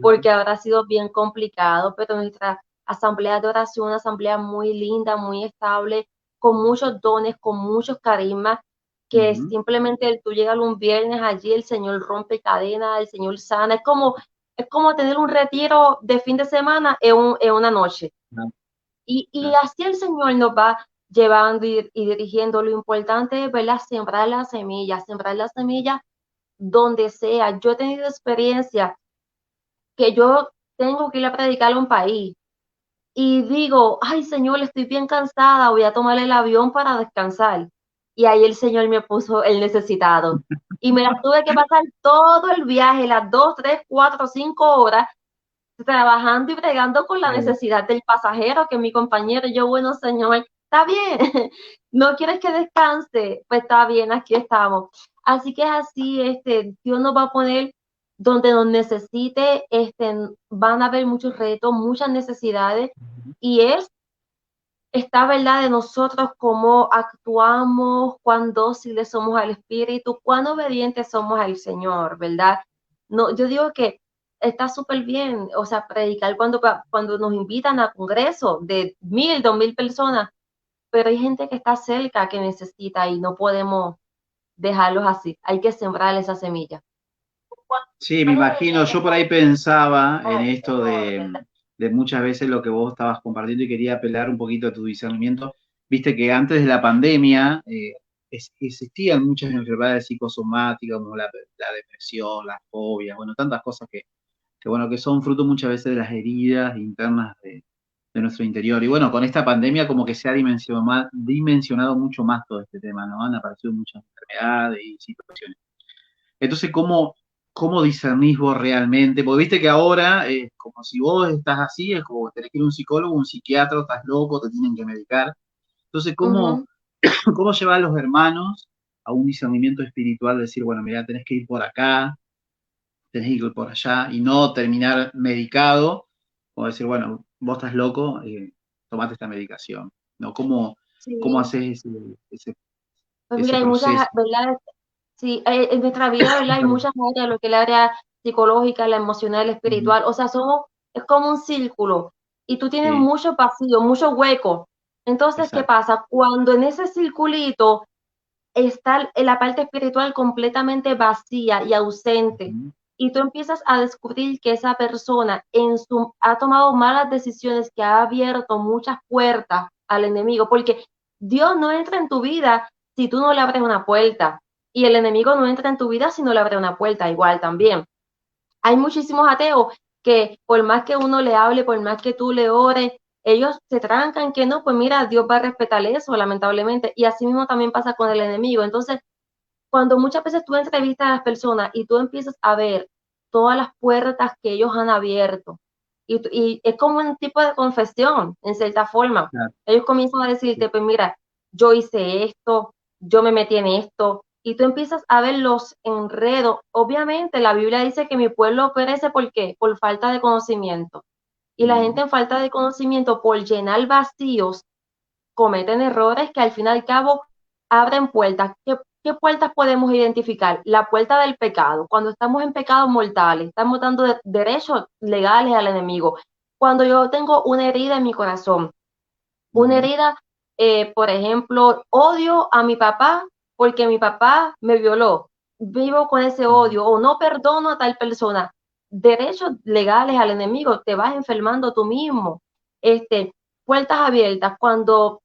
porque ahora ha sido bien complicado, pero nuestra asamblea de oración, una asamblea muy linda, muy estable, con muchos dones, con muchos carismas, que ujú, simplemente tú llegas un viernes allí, el Señor rompe cadenas, el Señor sana, es como tener un retiro de fin de semana en una noche. ah, Y ah, así el Señor nos va llevando y dirigiendo. Lo importante es, ¿verdad?, sembrar la semilla donde sea. Yo he tenido experiencia que yo tengo que ir a predicar a un país y digo, ay Señor, estoy bien cansada, voy a tomar el avión para descansar. Y ahí el Señor me puso el necesitado. Y me las tuve que pasar todo el viaje, las 2, 3, 4, 5 horas, trabajando y bregando con la eh, necesidad del pasajero, que mi compañero, yo, bueno, Señor, está bien, no quieres que descanse, pues está bien, aquí estamos. Así que es así, Dios nos va a poner donde nos necesite, van a haber muchos retos, muchas necesidades, y está, ¿verdad?, de nosotros cómo actuamos, cuán dóciles somos al Espíritu, cuán obedientes somos al Señor, ¿verdad? No, yo digo que está súper bien, o sea, predicar cuando nos invitan a congresos de 1,000, 2,000 personas, pero hay gente que está cerca que necesita y no podemos dejarlos así. Hay que sembrar esa semilla. Sí, me imagino, yo por ahí pensaba en esto de muchas veces lo que vos estabas compartiendo y quería apelar un poquito a tu discernimiento. Viste que antes de la pandemia existían muchas enfermedades psicosomáticas como la depresión, las fobias, bueno, tantas cosas bueno, que son fruto muchas veces de las heridas internas de nuestro interior. Y bueno, con esta pandemia como que se ha dimensionado mucho más todo este tema, ¿no? Han aparecido muchas enfermedades y situaciones. Entonces, ¿cómo discernís vos realmente? Porque viste que ahora, como si vos estás así, es como tenés que ir a un psicólogo, un psiquiatra, estás loco, te tienen que medicar. Entonces, ¿cómo, Ujú. cómo llevar a los hermanos a un discernimiento espiritual? Decir, bueno, mira, tenés que ir por acá, tenés que ir por allá, y no terminar medicado, o decir, bueno, vos estás loco, tomate esta medicación. ¿No? ¿Cómo Sí, haces ese, pues ese mira, hay muchas, proceso? ¿verdad? Sí, en nuestra vida, ¿verdad? Hay muchas áreas, lo que es el área psicológica, la emocional, la Ujú. espiritual, o sea, es como un círculo y tú tienes Sí, mucho vacío, mucho hueco. Entonces, ¿qué exacto. pasa? Cuando en ese circulito está en la parte espiritual completamente vacía y ausente, Ujú. y tú empiezas a descubrir que esa persona ha tomado malas decisiones, que ha abierto muchas puertas al enemigo, porque Dios no entra en tu vida si tú no le abres una puerta, y el enemigo no entra en tu vida si no le abre una puerta, igual también. Hay muchísimos ateos que por más que uno le hable, por más que tú le ores, ellos se trancan que no, pues mira, Dios va a respetar eso, lamentablemente. Y así mismo también pasa con el enemigo. Entonces, cuando muchas veces tú entrevistas a las personas y tú empiezas a ver todas las puertas que ellos han abierto, y es como un tipo de confesión, en cierta forma. Claro, Ellos comienzan a sí. decirte, pues mira, yo hice esto, yo me metí en esto, y tú empiezas a ver los enredos. Obviamente, la Biblia dice que mi pueblo perece, ¿por qué? Por falta de conocimiento. Y la Mm, gente en falta de conocimiento, por llenar vacíos, cometen errores que al fin y al cabo abren puertas. ¿Qué puertas podemos identificar? La puerta del pecado. Cuando estamos en pecados mortales, estamos dando derechos legales al enemigo. Cuando yo tengo una herida en mi corazón, una mm, herida, por ejemplo, odio a mi papá porque mi papá me violó. Vivo con ese mm, odio o no perdono a tal persona. Derechos legales al enemigo, te vas enfermando tú mismo. Puertas abiertas, cuando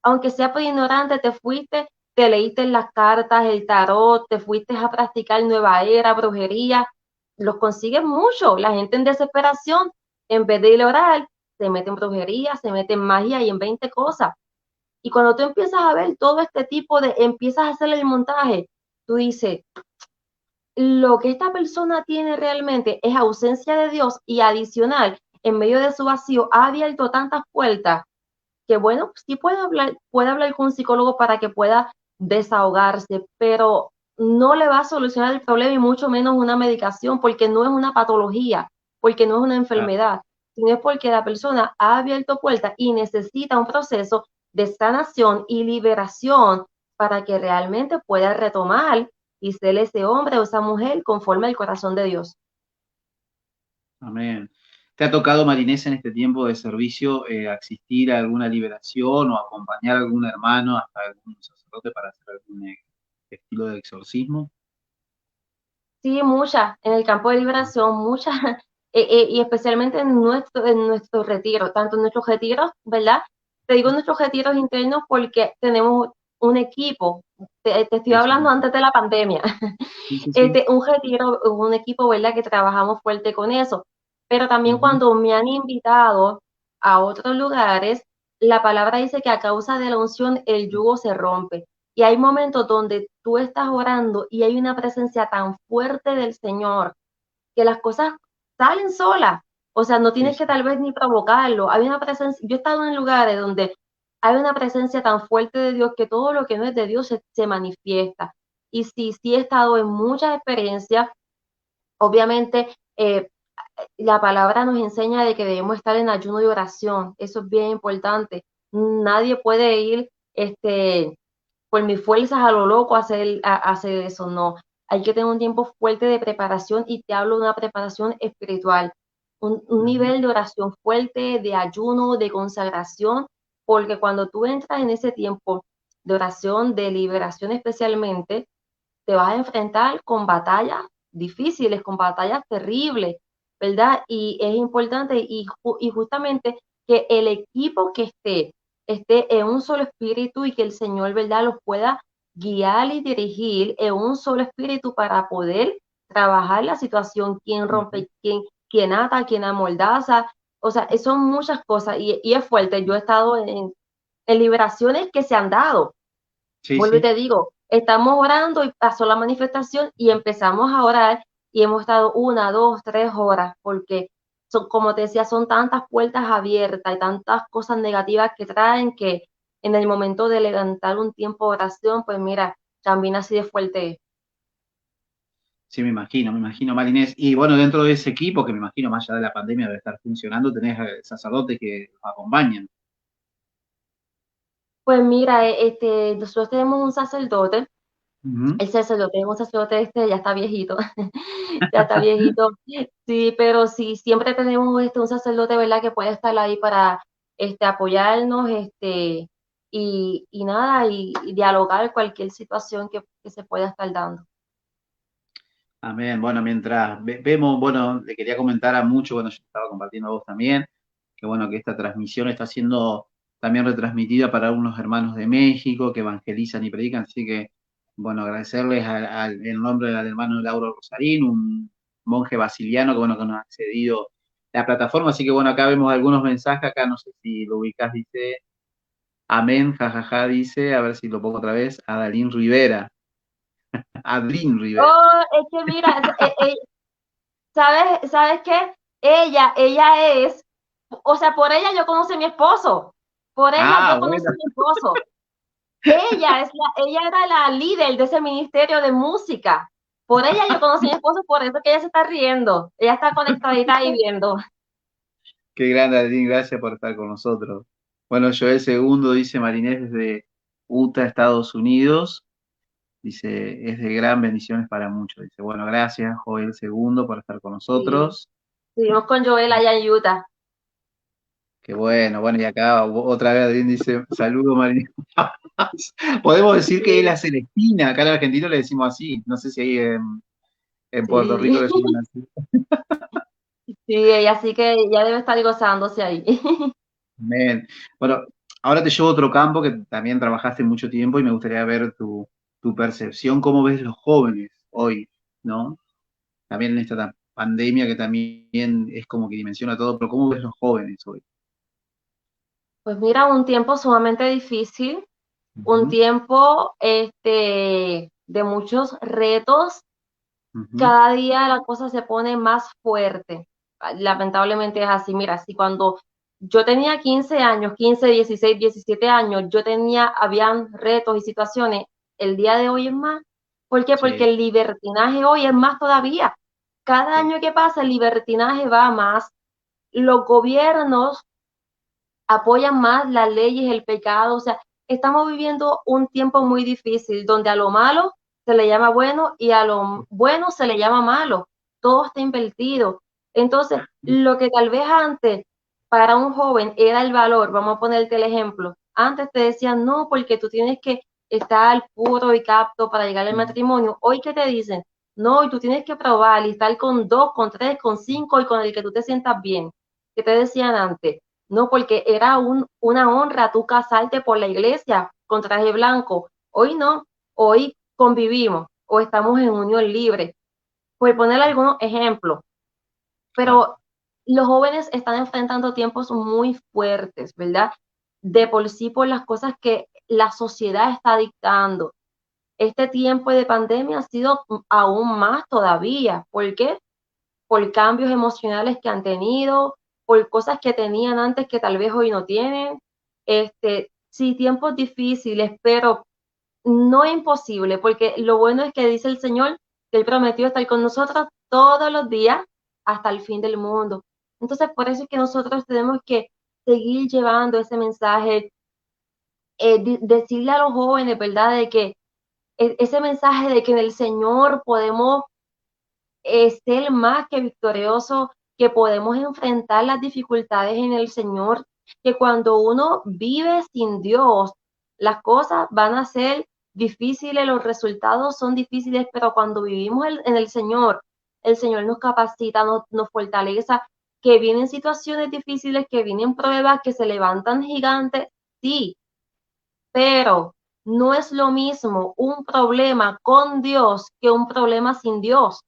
aunque sea por ignorante, te fuiste, te leíste las cartas, el tarot, te fuiste a practicar nueva era, brujería, los consigues mucho. La gente en desesperación, en vez de ir a orar, se mete en brujería, se mete en magia y en 20 cosas. Y cuando tú empiezas a ver todo este tipo empiezas a hacer el montaje, tú dices, lo que esta persona tiene realmente es ausencia de Dios, y adicional, en medio de su vacío, ha abierto tantas puertas que bueno, sí puede hablar con un psicólogo para que pueda desahogarse, pero no le va a solucionar el problema y mucho menos una medicación, porque no es una patología, porque no es una Claro. enfermedad, sino es porque la persona ha abierto puertas y necesita un proceso de sanación y liberación para que realmente pueda retomar y ser ese hombre o esa mujer conforme al corazón de Dios. Amén. ¿Te ha tocado, Marinés, en este tiempo de servicio, asistir a alguna liberación o acompañar a algún hermano hasta algún sacerdote para hacer algún estilo de exorcismo? Sí, muchas, en el campo de liberación, muchas, y especialmente en nuestro retiro, tanto en nuestros retiros, ¿verdad? Te digo nuestros retiros internos porque tenemos un equipo, te estoy Sí, hablando sí, antes de la pandemia, sí, sí, sí. un retiro, un equipo, ¿verdad? Que trabajamos fuerte con eso, pero también Ujú, cuando me han invitado a otros lugares, la palabra dice que a causa de la unción el yugo se rompe. Y hay momentos donde tú estás orando y hay una presencia tan fuerte del Señor que las cosas salen solas. O sea, no sí, tienes que sí. tal vez ni provocarlo. Hay una presencia, yo he estado en lugares donde hay una presencia tan fuerte de Dios que todo lo que no es de Dios se manifiesta. Y sí, sí he estado en muchas experiencias. Obviamente, la palabra nos enseña de que debemos estar en ayuno y oración. Eso es bien importante. Nadie puede ir, por mis fuerzas a lo loco a hacer eso, no. Hay que tener un tiempo fuerte de preparación y te hablo de una preparación espiritual, un Ujú, nivel de oración fuerte, de ayuno, de consagración, porque cuando tú entras en ese tiempo de oración, de liberación especialmente, te vas a enfrentar con batallas difíciles, con batallas terribles, ¿verdad? Y es importante y justamente que el equipo que esté en un solo espíritu y que el Señor, ¿verdad?, los pueda guiar y dirigir en un solo espíritu para poder trabajar la situación, quién ujú. rompe, quién ata, quién amordaza, o sea, son muchas cosas y es fuerte. Yo he estado en liberaciones que se han dado, Sí, vuelvo y sí. te digo, estamos orando y pasó la manifestación y empezamos a orar y hemos estado 1, 2, 3 horas porque son, como te decía, son tantas puertas abiertas y tantas cosas negativas que traen que en el momento de levantar un tiempo de oración, pues mira, también así de fuerte. Sí, me imagino, Marinés. Y bueno, dentro de ese equipo, que me imagino más allá de la pandemia debe estar funcionando, tenés sacerdotes que los acompañan. Pues mira, nosotros tenemos un sacerdote. Ujú. El sacerdote es un sacerdote ya está viejito, ya está viejito, sí, pero sí, siempre tenemos un sacerdote, ¿verdad?, que puede estar ahí para apoyarnos, y nada, y dialogar cualquier situación que se pueda estar dando. Amén. Bueno, mientras vemos, bueno, le quería comentar a muchos, bueno, yo estaba compartiendo a vos también, que bueno, que esta transmisión está siendo también retransmitida para unos hermanos de México que evangelizan y predican, así que, bueno, agradecerles en nombre del hermano Lauro Rosarín, un monje basiliano que, bueno, que nos ha accedido la plataforma, así que, bueno, acá vemos algunos mensajes, acá no sé si lo ubicás, dice, amén, jajaja, dice, a ver si lo pongo otra vez, Adalín Rivera, Adlín Rivera. Oh, es que mira, ¿sabes qué? Ella es, o sea, por ella yo conocí a mi esposo, por ella Ah, yo conocí bueno. a mi esposo. Ella era la líder de ese ministerio de música. Por ella yo conocí a mi esposo, por eso que ella se está riendo. Ella está conectadita ahí viendo. Qué grande, Adín, gracias por estar con nosotros. Bueno, Joel Segundo dice Marinés desde Utah, Estados Unidos. Dice, es de gran bendiciones para muchos. Dice, bueno, gracias, Joel Segundo, por estar con Sí, nosotros. estuvimos con Joel allá en Utah. Qué bueno, bueno, y acá otra vez Adín dice, saludo Marinés. Podemos decir que es Sí, la Celestina, acá en Argentina le decimos así. No sé si ahí en Puerto Rico sí, le llaman así. sí, ella sí que ya debe estar gozándose ahí. Amén. Bueno, ahora te llevo a otro campo que también trabajaste mucho tiempo y me gustaría ver tu percepción, cómo ves los jóvenes hoy, ¿no? También en esta pandemia que también es como que dimensiona todo, pero ¿cómo ves los jóvenes hoy? Pues mira, un tiempo sumamente difícil, un Ujú, tiempo de muchos retos. ujú, Cada día la cosa se pone más fuerte. Lamentablemente es así. Mira, si cuando yo tenía 15 años, 15, 16, 17 años, habían retos y situaciones, el día de hoy es más. ¿Por qué? Porque Sí, el libertinaje hoy es más todavía. Cada sí. año que pasa el libertinaje va más. Los gobiernos apoyan más las leyes, el pecado, o sea, estamos viviendo un tiempo muy difícil donde a lo malo se le llama bueno y a lo bueno se le llama malo, todo está invertido. Entonces, lo que tal vez antes para un joven era el valor, vamos a ponerte el ejemplo, antes te decían no, porque tú tienes que estar puro y capto para llegar al matrimonio, hoy qué te dicen, no, y tú tienes que probar y estar con dos, con tres, con cinco y con el que tú te sientas bien. ¿Qué te decían antes? No, porque era una honra tú casarte por la iglesia con traje blanco. Hoy no, hoy convivimos o estamos en unión libre. Por poner algunos ejemplos, Claro. pero los jóvenes están enfrentando tiempos muy fuertes, ¿verdad? De por sí por las cosas que la sociedad está dictando. Este tiempo de pandemia ha sido aún más todavía. ¿Por qué? Por cambios emocionales que han tenido, por cosas que tenían antes que tal vez hoy no tienen. Sí, tiempos difíciles, pero no es imposible, porque lo bueno es que dice el Señor que Él prometió estar con nosotros todos los días hasta el fin del mundo. Entonces, por eso es que nosotros tenemos que seguir llevando ese mensaje, decirle a los jóvenes, ¿verdad? De que ese mensaje de que en el Señor podemos ser más que victorioso, que podemos enfrentar las dificultades en el Señor, que cuando uno vive sin Dios, las cosas van a ser difíciles, los resultados son difíciles, pero cuando vivimos en el Señor nos capacita, nos fortalece, que vienen situaciones difíciles, que vienen pruebas, que se levantan gigantes, sí, pero no es lo mismo un problema con Dios que un problema sin Dios.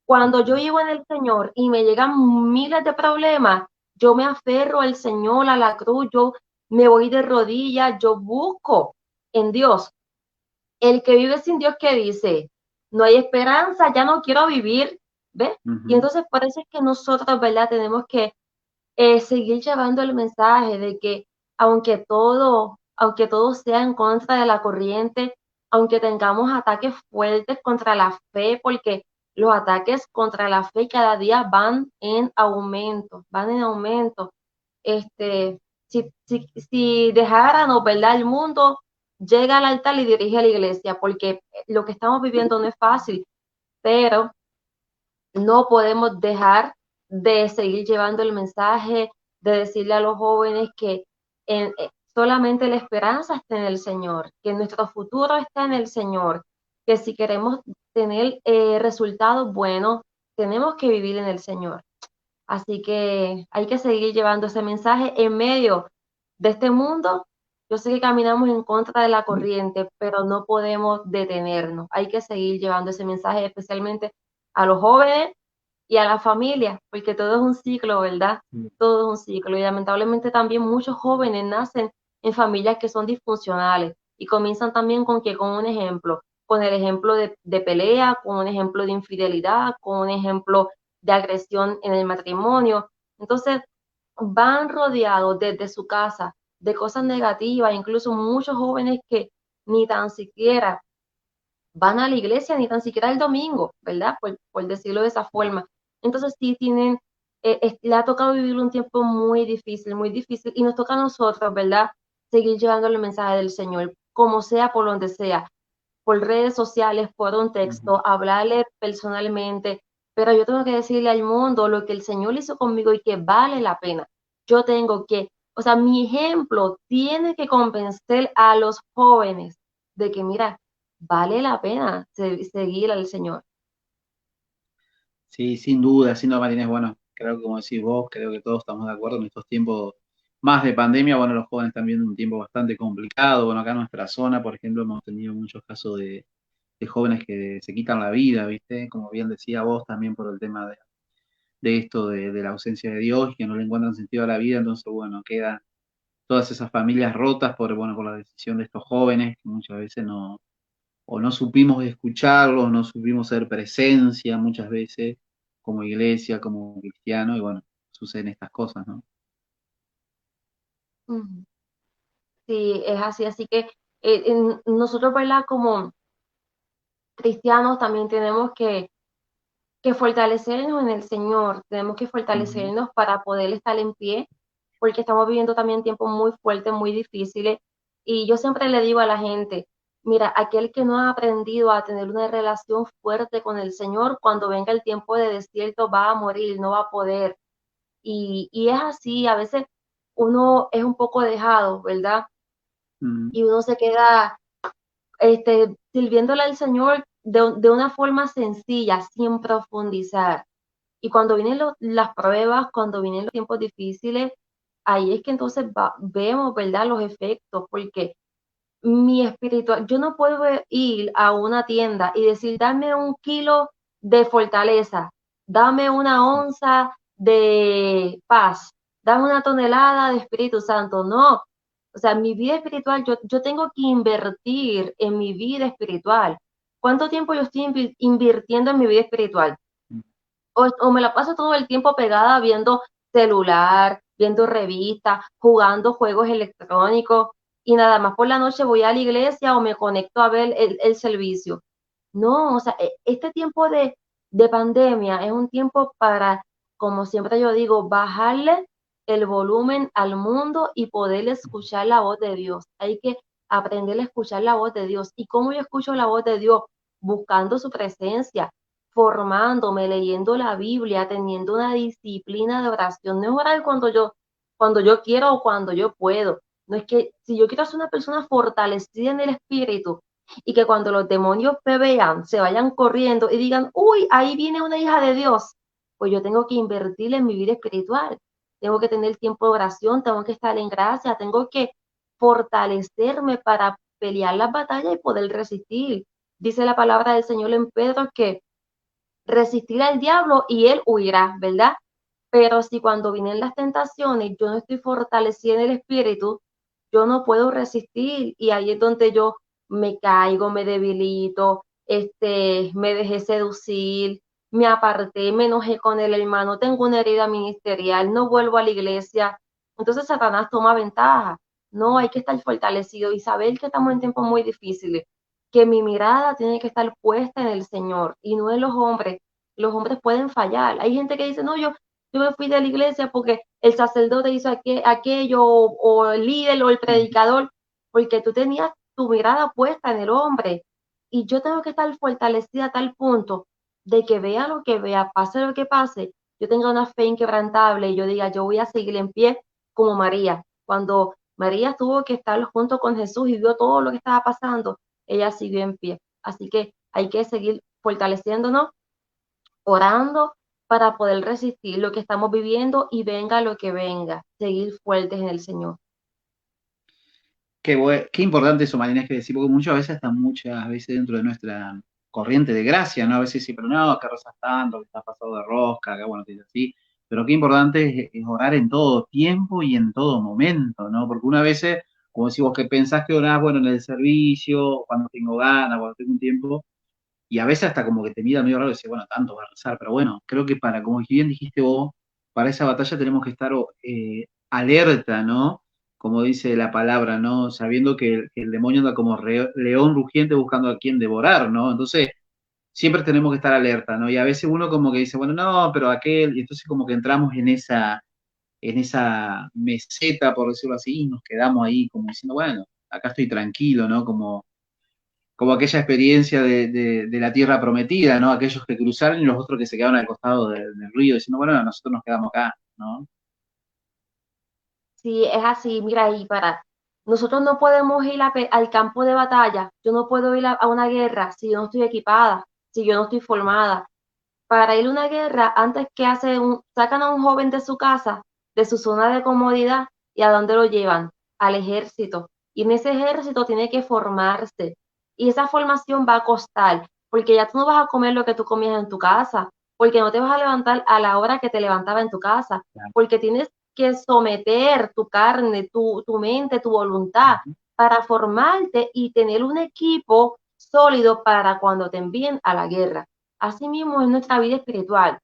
Cuando yo vivo en el Señor y me llegan miles de problemas, yo me aferro al Señor, a la cruz, yo me voy de rodillas, yo busco en Dios. El que vive sin Dios, ¿qué dice? No hay esperanza, ya no quiero vivir, ¿ves? Y Ujú. entonces por eso es que nosotros, ¿verdad? Tenemos que seguir llevando el mensaje de que aunque todo sea en contra de la corriente, aunque tengamos ataques fuertes contra la fe, porque los ataques contra la fe cada día van en aumento. Si dejáramos, ¿verdad? El mundo llega al altar y dirige a la iglesia, porque lo que estamos viviendo no es fácil, pero no podemos dejar de seguir llevando el mensaje, de decirle a los jóvenes que solamente la esperanza está en el Señor, que nuestro futuro está en el Señor, que si queremos tener resultados buenos, tenemos que vivir en el Señor. Así que hay que seguir llevando ese mensaje en medio de este mundo. Yo sé que caminamos en contra de la corriente, pero no podemos detenernos. Hay que seguir llevando ese mensaje, especialmente a los jóvenes y a la familia, porque todo es un ciclo, ¿verdad? Todo es un ciclo. Y lamentablemente también muchos jóvenes nacen en familias que son disfuncionales y comienzan también con un ejemplo, con el ejemplo de pelea, con un ejemplo de infidelidad, con un ejemplo de agresión en el matrimonio. Entonces, van rodeados desde su casa de cosas negativas, incluso muchos jóvenes que ni tan siquiera van a la iglesia, ni tan siquiera el domingo, ¿verdad? Por decirlo de esa forma. Entonces, sí tienen, le ha tocado vivir un tiempo muy difícil, y nos toca a nosotros, ¿verdad? Seguir llevando el mensaje del Señor, como sea, por donde sea, por redes sociales, por un Ujú. texto, hablarle personalmente, pero yo tengo que decirle al mundo lo que el Señor hizo conmigo y que vale la pena. Yo tengo que, o sea, mi ejemplo tiene que convencer a los jóvenes de que, mira, vale la pena seguir al Señor. Sí, sin duda, sin duda, Martínez. Bueno, creo que como decís vos, creo que todos estamos de acuerdo en estos tiempos más de pandemia. Bueno, los jóvenes están viendo un tiempo bastante complicado. Bueno, acá en nuestra zona, por ejemplo, hemos tenido muchos casos de jóvenes que se quitan la vida, ¿viste? Como bien decía vos también por el tema de esto de la ausencia de Dios y que no le encuentran sentido a la vida. Entonces, bueno, quedan todas esas familias rotas bueno, por la decisión de estos jóvenes que muchas veces o no supimos escucharlos, no supimos ser presencia muchas veces como iglesia, como cristiano, y bueno, suceden estas cosas, ¿no? Ujú. Sí, es así. Así que Nosotros, ¿verdad? Como cristianos también tenemos que fortalecernos en el Señor, tenemos que Ujú, fortalecernos para poder estar en pie, porque estamos viviendo también tiempos muy fuertes, muy difíciles. Y yo siempre le digo a la gente, mira, aquel que no ha aprendido a tener una relación fuerte con el Señor, cuando venga el tiempo de desierto va a morir, no va a poder. Y es así, a veces uno es un poco dejado, ¿verdad? ujú, Y uno se queda sirviéndole al Señor de una forma sencilla, sin profundizar. Y cuando vienen las pruebas, cuando vienen los tiempos difíciles, ahí es que entonces vemos, ¿verdad?, los efectos, porque mi espiritual, yo no puedo ir a una tienda y decir, dame 1 kilo de fortaleza, dame 1 onza de paz, dame 1 tonelada de Espíritu Santo. No, o sea, mi vida espiritual, yo tengo que invertir en mi vida espiritual. ¿Cuánto tiempo yo estoy invirtiendo en mi vida espiritual? O me la paso todo el tiempo pegada viendo celular, viendo revistas, jugando juegos electrónicos y nada más por la noche voy a la iglesia o me conecto a ver el servicio. No, o sea, este tiempo de pandemia es un tiempo para, como siempre yo digo, bajarle el volumen al mundo y poder escuchar la voz de Dios. Hay que aprender a escuchar la voz de Dios. ¿Y cómo yo escucho la voz de Dios? Buscando su presencia, formándome, leyendo la Biblia, teniendo una disciplina de oración. No es orar cuando yo quiero o cuando yo puedo. No es que si yo quiero ser una persona fortalecida en el espíritu y que cuando los demonios me vean, se vayan corriendo y digan, uy, ahí viene una hija de Dios, pues yo tengo que invertir en mi vida espiritual. Tengo que tener tiempo de oración, tengo que estar en gracia, tengo que fortalecerme para pelear las batallas y poder resistir. Dice la palabra del Señor en Pedro que resistir al diablo y él huirá, ¿verdad? Pero si cuando vienen las tentaciones yo no estoy fortalecida en el espíritu, yo no puedo resistir y ahí es donde yo me caigo, me debilito, me dejé seducir, me aparté, me enojé con el hermano, tengo una herida ministerial, no vuelvo a la iglesia. Entonces Satanás toma ventaja. No, hay que estar fortalecido y saber que estamos en tiempos muy difíciles, que mi mirada tiene que estar puesta en el Señor y no en los hombres. Los hombres pueden fallar. Hay gente que dice, no, yo me fui de la iglesia porque el sacerdote hizo aquello, o el líder o el predicador, porque tú tenías tu mirada puesta en el hombre. Y yo tengo que estar fortalecida a tal punto de que vea lo que vea, pase lo que pase, yo tenga una fe inquebrantable y yo diga, yo voy a seguir en pie como María. Cuando María tuvo que estar junto con Jesús y vio todo lo que estaba pasando, ella siguió en pie. Así que hay que seguir fortaleciéndonos, orando para poder resistir lo que estamos viviendo y venga lo que venga, seguir fuertes en el Señor. Qué importante eso, Marina, es que decir, porque muchas veces dentro de nuestra corriente de gracia, ¿no? A veces sí, pero no, que rezas tanto, que estás pasado de rosca, que bueno, te dice así, pero qué importante es orar en todo tiempo y en todo momento, ¿no? Porque una vez, como decís vos, que pensás que orás, bueno, en el servicio, cuando tengo ganas, cuando tengo un tiempo, y a veces hasta como que te mira medio raro y decís, bueno, tanto va a rezar, pero bueno, creo que para, como bien dijiste vos, para esa batalla tenemos que estar alerta, ¿no? Como dice la palabra, ¿no? Sabiendo que el demonio anda como león rugiente buscando a quien devorar, ¿no? Entonces, siempre tenemos que estar alerta, ¿no? Y a veces uno como que dice, bueno, no, pero aquel, y entonces como que entramos en esa meseta, por decirlo así, y nos quedamos ahí como diciendo, bueno, acá estoy tranquilo, ¿no? Como aquella experiencia de la tierra prometida, ¿no? Aquellos que cruzaron y los otros que se quedaron al costado del río diciendo, bueno, nosotros nos quedamos acá, ¿no? Sí, es así, mira, nosotros no podemos ir al campo de batalla, yo no puedo ir a una guerra si yo no estoy equipada, si yo no estoy formada. Para ir a una guerra, antes que sacan a un joven de su casa, de su zona de comodidad, ¿y a dónde lo llevan? Al ejército. Y en ese ejército tiene que formarse. Y esa formación va a costar, porque ya tú no vas a comer lo que tú comías en tu casa, porque no te vas a levantar a la hora que te levantaba en tu casa, porque tienes que someter tu carne, tu mente, tu voluntad para formarte y tener un equipo sólido para cuando te envíen a la guerra. Asimismo, en nuestra vida espiritual,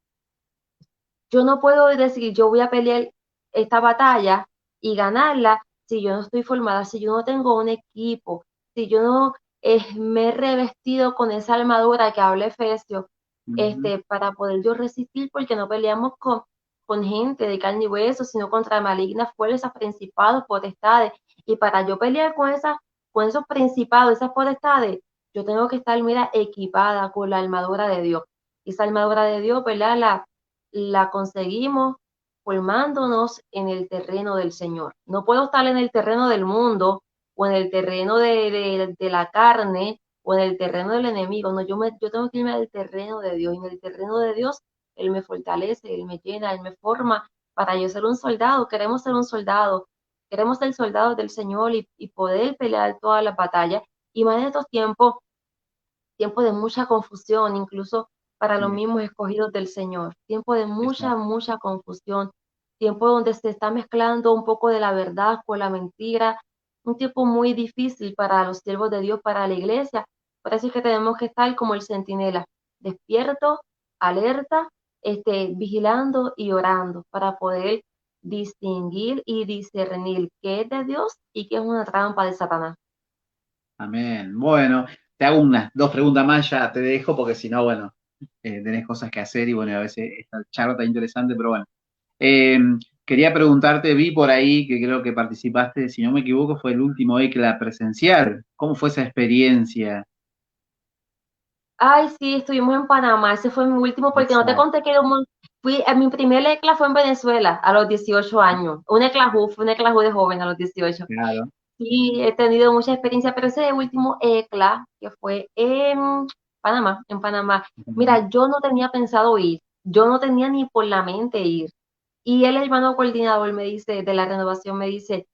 yo no puedo decir yo voy a pelear esta batalla y ganarla si yo no estoy formada, si yo no tengo un equipo. si yo no me he revestido con esa armadura que habla Efesios, Ujú. para poder yo resistir, porque no peleamos con gente de carne y hueso, sino contra malignas fuerzas, principados, potestades. Y para yo pelear con esos principados, esas potestades, yo tengo que estar, mira, equipada con la armadura de Dios. Y esa armadura de Dios, ¿verdad? La conseguimos formándonos en el terreno del Señor. No puedo estar en el terreno del mundo o en el terreno de la carne o en el terreno del enemigo. No, yo tengo que irme al terreno de Dios. Y en el terreno de Dios, Él me fortalece, Él me llena, Él me forma para yo ser un soldado. Queremos ser un soldado. Queremos ser soldados del Señor y poder pelear todas las batallas. Y más en estos tiempos de mucha confusión, incluso para los Sí, mismos escogidos del Señor. Tiempo de mucha, exacto. mucha confusión. Tiempo donde se está mezclando un poco de la verdad con la mentira. Un tiempo muy difícil para los siervos de Dios, para la iglesia. Por eso es que tenemos que estar como el centinela, despierto, alerta, vigilando y orando para poder distinguir y discernir qué es de Dios y qué es una trampa de Satanás. Amén. Bueno, te hago unas dos preguntas más, ya te dejo, porque si no, bueno, tenés cosas que hacer y bueno, a veces esta charla está interesante, pero bueno. Eh, Quería preguntarte, vi por ahí que creo que participaste, si no me equivoco, fue el último ECLA presencial. ¿Cómo fue esa experiencia? Ay, sí, estuvimos en Panamá. Ese fue mi último, porque no te Exacto, conté que mi primer ECLA fue en Venezuela a los 18 años. Fue un ECLAJU de joven a los 18. claro. Sí, he tenido mucha experiencia, pero ese último ECLA, que fue en Panamá. Mira, yo no tenía pensado ir, yo no tenía ni por la mente ir. Y el hermano coordinador me dice, de la renovación, me dice,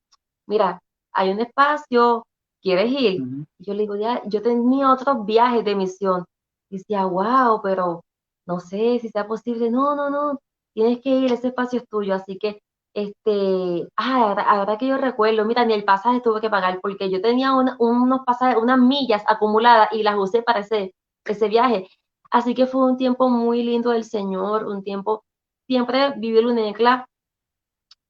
mira, hay un espacio, ¿quieres ir? Ujú. Y yo le digo, ya, yo tenía otros viajes de misión. Y decía, wow, pero no sé si sea posible. No, no, no, tienes que ir, ese espacio es tuyo. Así que, ahora que yo recuerdo, mira, ni el pasaje tuve que pagar porque yo tenía unos pasajes, unas millas acumuladas y las usé para ese viaje. Así que fue un tiempo muy lindo del Señor, un tiempo, siempre vivir un ECLA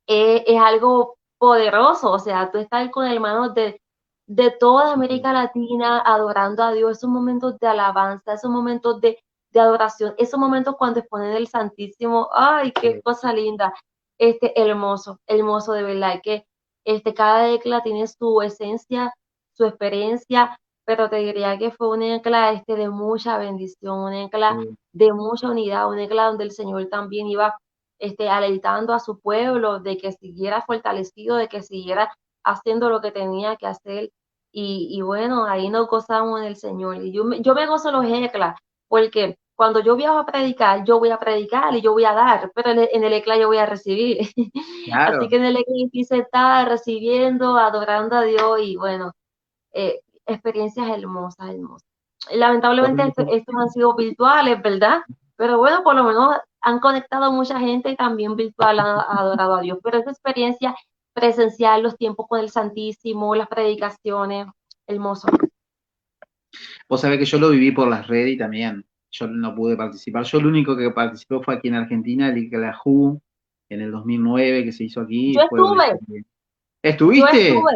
es algo poderoso, o sea, tú estás con hermanos de toda Sí, América Latina adorando a Dios, esos momentos de alabanza, esos momentos de adoración, esos momentos cuando exponen el Santísimo, ay, qué sí, cosa linda, hermoso, hermoso de verdad, que cada decla tiene su esencia, su experiencia, pero te diría que fue una decla de mucha bendición, una decla sí, de mucha unidad, una decla donde el Señor también iba alentando a su pueblo de que siguiera fortalecido, de que siguiera haciendo lo que tenía que hacer. Y bueno, ahí nos gozamos en el Señor. Y yo me gozo los ECLA, porque cuando yo viajo a predicar, yo voy a predicar y yo voy a dar, pero en el ECLA yo voy a recibir. Así claro. que en el ECLA sí se está recibiendo, adorando a Dios y bueno, experiencias hermosas, hermosas. Por Lamentablemente eso, estos han sido virtuales, ¿verdad? Pero bueno, por lo menos han conectado mucha gente y también virtual ha adorado a Dios. Pero esa experiencia presencial, los tiempos con el Santísimo, las predicaciones, hermoso. vos sabés que yo lo viví por las redes y también yo no pude participar. Yo lo único que participó fue aquí en Argentina, el ICLAHU, en el 2009 que se hizo aquí, Yo y fue una estuve, experiencia. yo ¿Estuviste? estuve,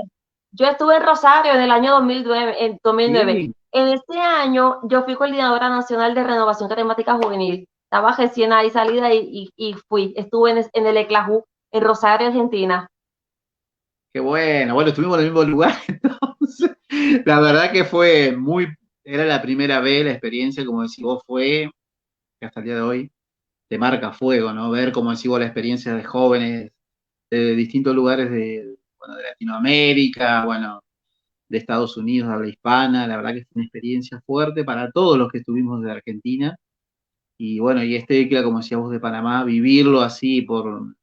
yo estuve en Rosario en el año 2009, en 2009. Sí, En ese año yo fui coordinadora nacional de renovación carismática juvenil. Estaba recién ahí salida y fui. Estuve en el ECLAJU en Rosario, Argentina. qué bueno. Bueno, estuvimos en el mismo lugar, entonces. La verdad que fue muy, era la primera vez, la experiencia, como decís vos, fue, que hasta el día de hoy, te marca fuego, ¿no? Ver, como decís vos, la experiencia de jóvenes de distintos lugares de, bueno, de Latinoamérica, bueno, de Estados Unidos, de habla hispana, la verdad que es una experiencia fuerte para todos los que estuvimos de Argentina. Y bueno, y este ICLA, como decías vos, de Panamá, vivirlo así por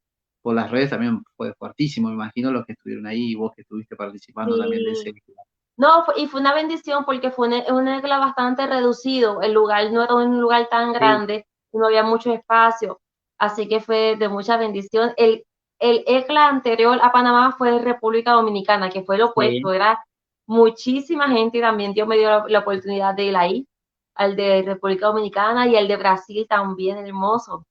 las redes también fue fuertísimo, me imagino los que estuvieron ahí y vos que estuviste participando también de ese Sí. ICLA. No, y fue una bendición porque fue un ECLA bastante reducido. El lugar no era un lugar tan Sí, grande, no había mucho espacio. Así que fue de mucha bendición. El ECLA anterior a Panamá fue República Dominicana, que fue lo sí, opuesto. Era muchísima gente y también Dios me dio la oportunidad de ir ahí, al de República Dominicana y el de Brasil también, hermoso.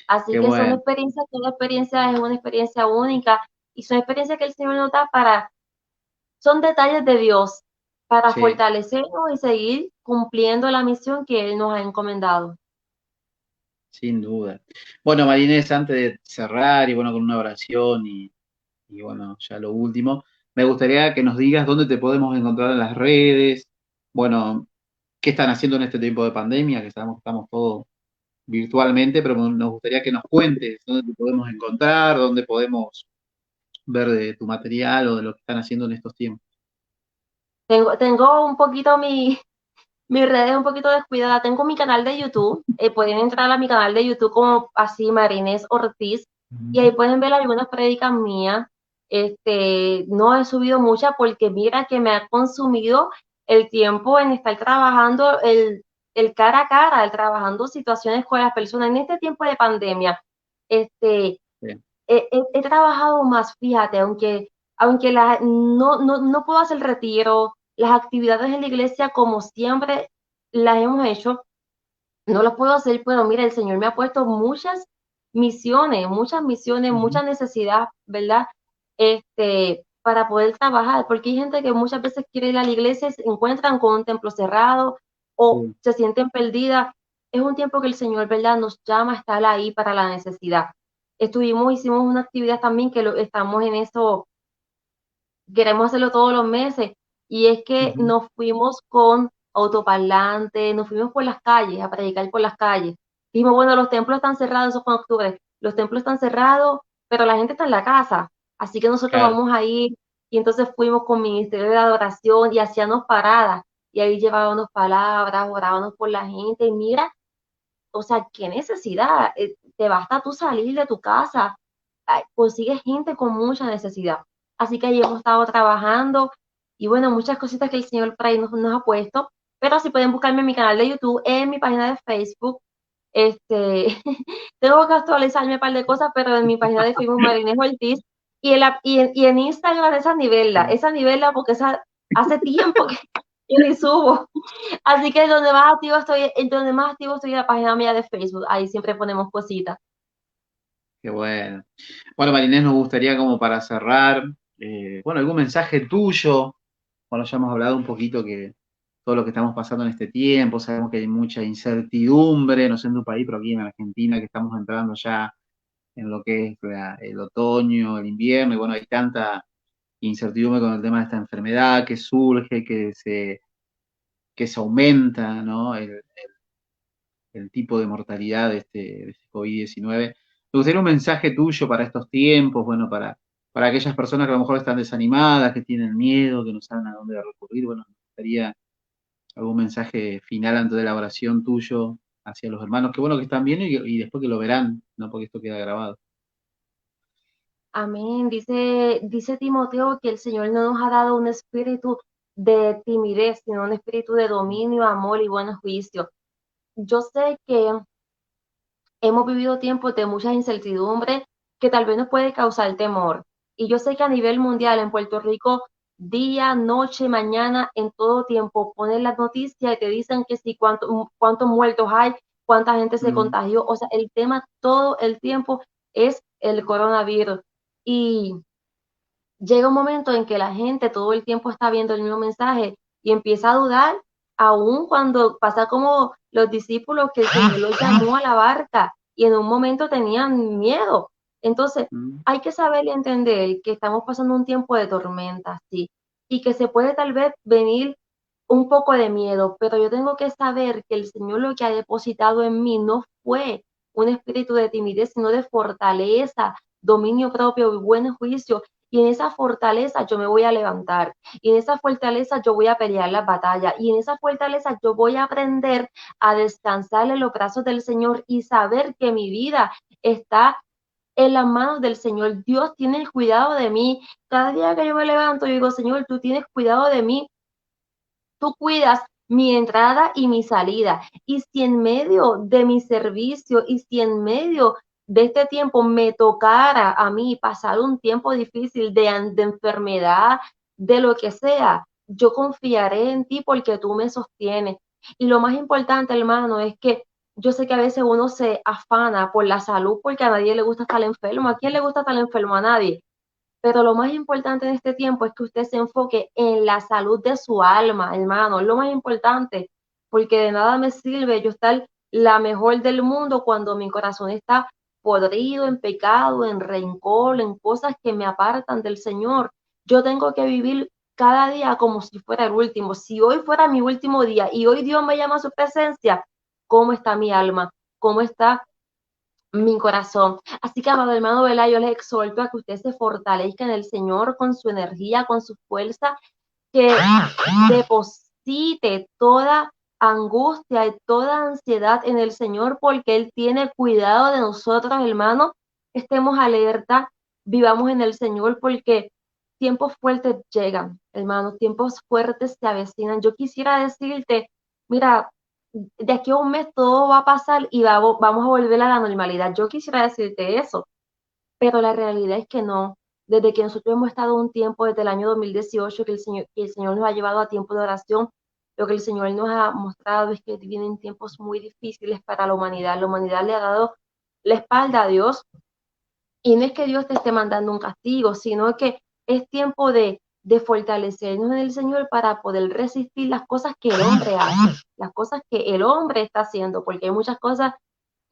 Así qué que son bueno. experiencias, toda experiencia es una experiencia única y son experiencias que el Señor nos da para son detalles de Dios para Sí, fortalecernos y seguir cumpliendo la misión que Él nos ha encomendado. sin duda. Bueno, Marinés, antes de cerrar y bueno, con una oración y bueno, ya lo último, me gustaría que nos digas dónde te podemos encontrar en las redes, bueno, qué están haciendo en este tiempo de pandemia, que sabemos que estamos todos virtualmente, pero nos gustaría que nos cuentes dónde te podemos encontrar, dónde podemos ver de tu material o de lo que están haciendo en estos tiempos. Tengo un poquito mi red es un poquito descuidada. Tengo mi canal de YouTube. Pueden entrar a mi canal de YouTube como así, Marinés Ortiz, y ahí Ujú. pueden ver algunas prédicas mías. No he subido muchas porque mira que me ha consumido el tiempo en estar trabajando el cara a cara, el trabajando situaciones con las personas. En este tiempo de pandemia, este, Bien. he trabajado más, fíjate, aunque no puedo hacer retiro, las actividades en la iglesia como siempre las hemos hecho, no las puedo hacer, pero mira, el Señor me ha puesto muchas misiones, Ujú. mucha necesidad, ¿verdad? Para poder trabajar, porque hay gente que muchas veces quiere ir a la iglesia y se encuentran con un templo cerrado o Sí. se sienten perdidas. Es un tiempo que el Señor, ¿verdad? Nos llama a estar ahí para la necesidad. Hicimos una actividad también que estamos en eso, queremos hacerlo todos los meses, y es que Ujú. nos fuimos con autoparlante, nos fuimos por las calles, a predicar por las calles. Dijimos, bueno, los templos están cerrados, eso fue en octubre, los templos están cerrados, pero la gente está en la casa, así que nosotros Claro. vamos a ir, y entonces fuimos con ministerio de adoración y hacíamos paradas, y ahí llevábamos palabras, orábamos por la gente, y mira, o sea, qué necesidad, te basta tú salir de tu casa, consigues gente con mucha necesidad. Así que ahí hemos estado trabajando y bueno, muchas cositas que el Señor por ahí nos ha puesto, pero si pueden buscarme en mi canal de YouTube, en mi página de Facebook, tengo que actualizarme un par de cosas, pero en mi página de Facebook Marinés Ortiz y en Instagram esa nivela porque esa hace tiempo que yo ni subo. Así que donde más activo estoy en la página mía de Facebook, ahí siempre ponemos cositas. Qué bueno. Bueno, Marinés, nos gustaría como para cerrar, bueno, algún mensaje tuyo. Bueno, ya hemos hablado un poquito que todo lo que estamos pasando en este tiempo, sabemos que hay mucha incertidumbre, no sé en tu país, pero aquí en Argentina que estamos entrando ya en lo que es el otoño, el invierno, y bueno, hay tanta incertidumbre con el tema de esta enfermedad que surge, que se aumenta, ¿no? El tipo de mortalidad de este COVID-19. Me gustaría un mensaje tuyo para estos tiempos, bueno, para aquellas personas que a lo mejor están desanimadas, que tienen miedo, que no saben a dónde recurrir. Bueno, me gustaría algún mensaje final antes de la oración tuyo hacia los hermanos, que bueno, que están bien y después que lo verán, ¿no? Porque esto queda grabado. Amén. Dice Timoteo que el Señor no nos ha dado un espíritu de timidez, sino un espíritu de dominio, amor y buen juicio. Yo sé que hemos vivido tiempos de mucha incertidumbre que tal vez nos puede causar temor. Y yo sé que a nivel mundial, en Puerto Rico, día, noche, mañana, en todo tiempo, ponen las noticias y te dicen que sí, cuántos muertos hay, cuánta gente se Mm. contagió. O sea, el tema todo el tiempo es el coronavirus. Y llega un momento en que la gente todo el tiempo está viendo el mismo mensaje y empieza a dudar, aun cuando pasa como los discípulos que el Señor los llamó a la barca y en un momento tenían miedo. Entonces, Mm. hay que saber y entender que estamos pasando un tiempo de tormenta, sí, y que se puede tal vez venir un poco de miedo, pero yo tengo que saber que el Señor lo que ha depositado en mí no fue un espíritu de timidez, sino de fortaleza, dominio propio y buen juicio, y en esa fortaleza yo me voy a levantar, y en esa fortaleza yo voy a pelear las batallas, y en esa fortaleza yo voy a aprender a descansar en los brazos del Señor y saber que mi vida está en las manos del Señor. Dios tiene el cuidado de mí. Cada día que yo me levanto, yo digo, Señor, tú tienes cuidado de mí, tú cuidas mi entrada y mi salida. Y si en medio de mi servicio y si en medio de este tiempo me tocara a mí pasar un tiempo difícil de enfermedad, de lo que sea, yo confiaré en ti porque tú me sostienes. Y lo más importante, hermano, es que yo sé que a veces uno se afana por la salud porque a nadie le gusta estar enfermo. ¿A quién le gusta estar enfermo? A nadie. Pero lo más importante en este tiempo es que usted se enfoque en la salud de su alma, hermano. Es lo más importante, porque de nada me sirve yo estar la mejor del mundo cuando mi corazón está podrido en pecado, en rencor, en cosas que me apartan del Señor. Yo tengo que vivir cada día como si fuera el último. Si hoy fuera mi último día y hoy Dios me llama a su presencia, ¿cómo está mi alma? ¿Cómo está mi corazón? Así que, amado hermano, ¿verdad? Yo les exhorto a que usted se fortalezca en el Señor con su energía, con su fuerza, que deposite toda angustia y toda ansiedad en el Señor, porque Él tiene cuidado de nosotros, hermano. Estemos alerta, vivamos en el Señor, porque tiempos fuertes llegan, hermano, tiempos fuertes se avecinan. Yo quisiera decirte, mira, de aquí a un mes todo va a pasar y vamos a volver a la normalidad. Yo quisiera decirte eso, pero la realidad es que no. Desde que nosotros hemos estado un tiempo, desde el año 2018, que el Señor nos ha llevado a tiempo de oración, lo que el Señor nos ha mostrado es que vienen tiempos muy difíciles para la humanidad. La humanidad le ha dado la espalda a Dios, y no es que Dios te esté mandando un castigo, sino que es tiempo de fortalecernos en el Señor para poder resistir las cosas que el hombre hace, las cosas que el hombre está haciendo, porque hay muchas cosas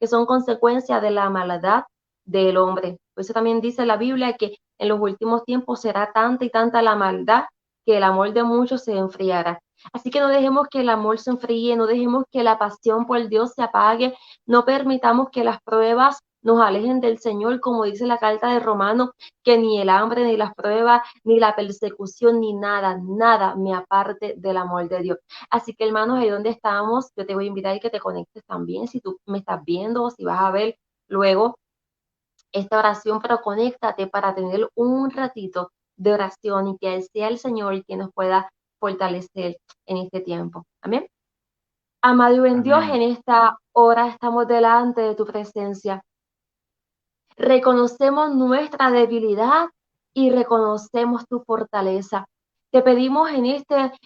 que son consecuencia de la maldad del hombre. Por eso también dice la Biblia que en los últimos tiempos será tanta y tanta la maldad que el amor de muchos se enfriará. Así que no dejemos que el amor se enfríe, no dejemos que la pasión por Dios se apague, no permitamos que las pruebas nos alejen del Señor, como dice la carta de Romanos, que ni el hambre, ni las pruebas, ni la persecución, ni nada, nada me aparte del amor de Dios. Así que, hermanos, ahí donde estamos, yo te voy a invitar a que te conectes también, si tú me estás viendo o si vas a ver luego esta oración, pero conéctate para tener un ratito de oración y que sea el Señor quien nos pueda fortalecer en este tiempo. Amén. Amado y buen Dios, en Amén. esta hora estamos delante de tu presencia. Reconocemos nuestra debilidad y reconocemos tu fortaleza. Te pedimos en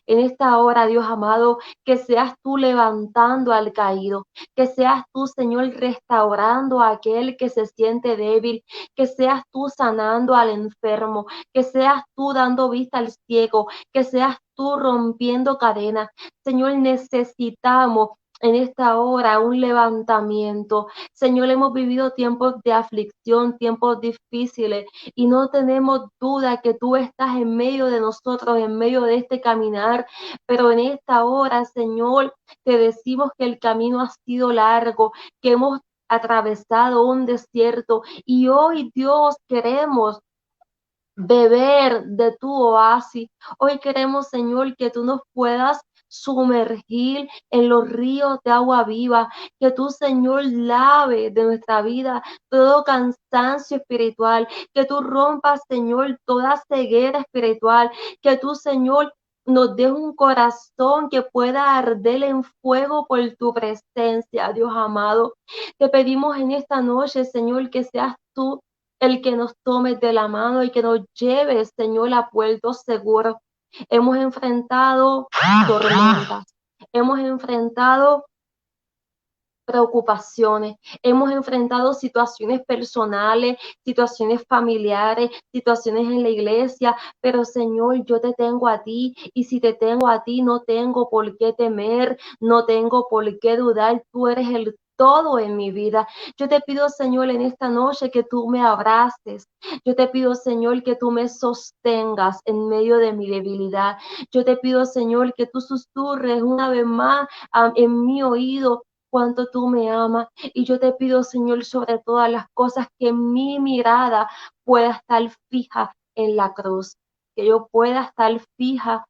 esta hora, Dios amado, que seas tú levantando al caído, que seas tú, Señor, restaurando a aquel que se siente débil, que seas tú sanando al enfermo, que seas tú dando vista al ciego, que seas tú rompiendo cadenas. Señor, necesitamos en esta hora un levantamiento. Señor, hemos vivido tiempos de aflicción, tiempos difíciles, y no tenemos duda que tú estás en medio de nosotros, en medio de este caminar. Pero en esta hora, Señor, te decimos que el camino ha sido largo, que hemos atravesado un desierto, y hoy, Dios, queremos beber de tu oasis. Hoy queremos, Señor, que tú nos puedas sumergir en los ríos de agua viva, que tú, Señor, lave de nuestra vida todo cansancio espiritual, que tú rompas, Señor, toda ceguera espiritual, que tú, Señor, nos des un corazón que pueda arder en fuego por tu presencia, Dios amado. Te pedimos en esta noche, Señor, que seas tú el que nos tome de la mano y que nos lleve, Señor, a puerto seguro. Hemos enfrentado tormentas, hemos enfrentado preocupaciones, hemos enfrentado situaciones personales, situaciones familiares, situaciones en la iglesia, pero Señor, yo te tengo a ti, y si te tengo a ti, no tengo por qué temer, no tengo por qué dudar, tú eres el todo en mi vida. Yo te pido, Señor, en esta noche que tú me abraces. Yo te pido, Señor, que tú me sostengas en medio de mi debilidad. Yo te pido, Señor, que tú susurres una vez más en mi oído cuánto tú me amas. Y yo te pido, Señor, sobre todas las cosas, que mi mirada pueda estar fija en la cruz, que yo pueda estar fija,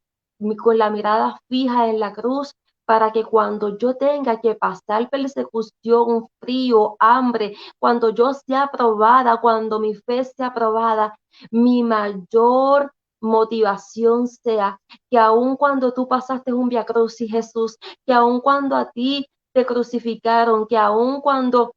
con la mirada fija en la cruz, para que cuando yo tenga que pasar persecución, frío, hambre, cuando yo sea probada, cuando mi fe sea probada, mi mayor motivación sea que aun cuando tú pasaste un viacrucis, Jesús, que aun cuando a ti te crucificaron, que aun cuando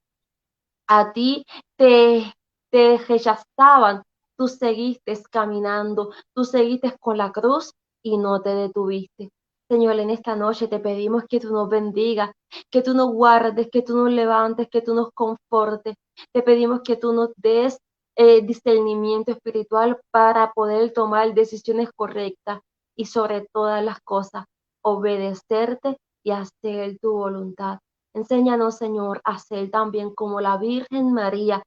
a ti te, te rechazaban, tú seguiste caminando, tú seguiste con la cruz y no te detuviste. Señor, en esta noche te pedimos que tú nos bendigas, que tú nos guardes, que tú nos levantes, que tú nos confortes. Te pedimos que tú nos des discernimiento espiritual para poder tomar decisiones correctas y sobre todas las cosas, obedecerte y hacer tu voluntad. Enséñanos, Señor, a ser también como la Virgen María,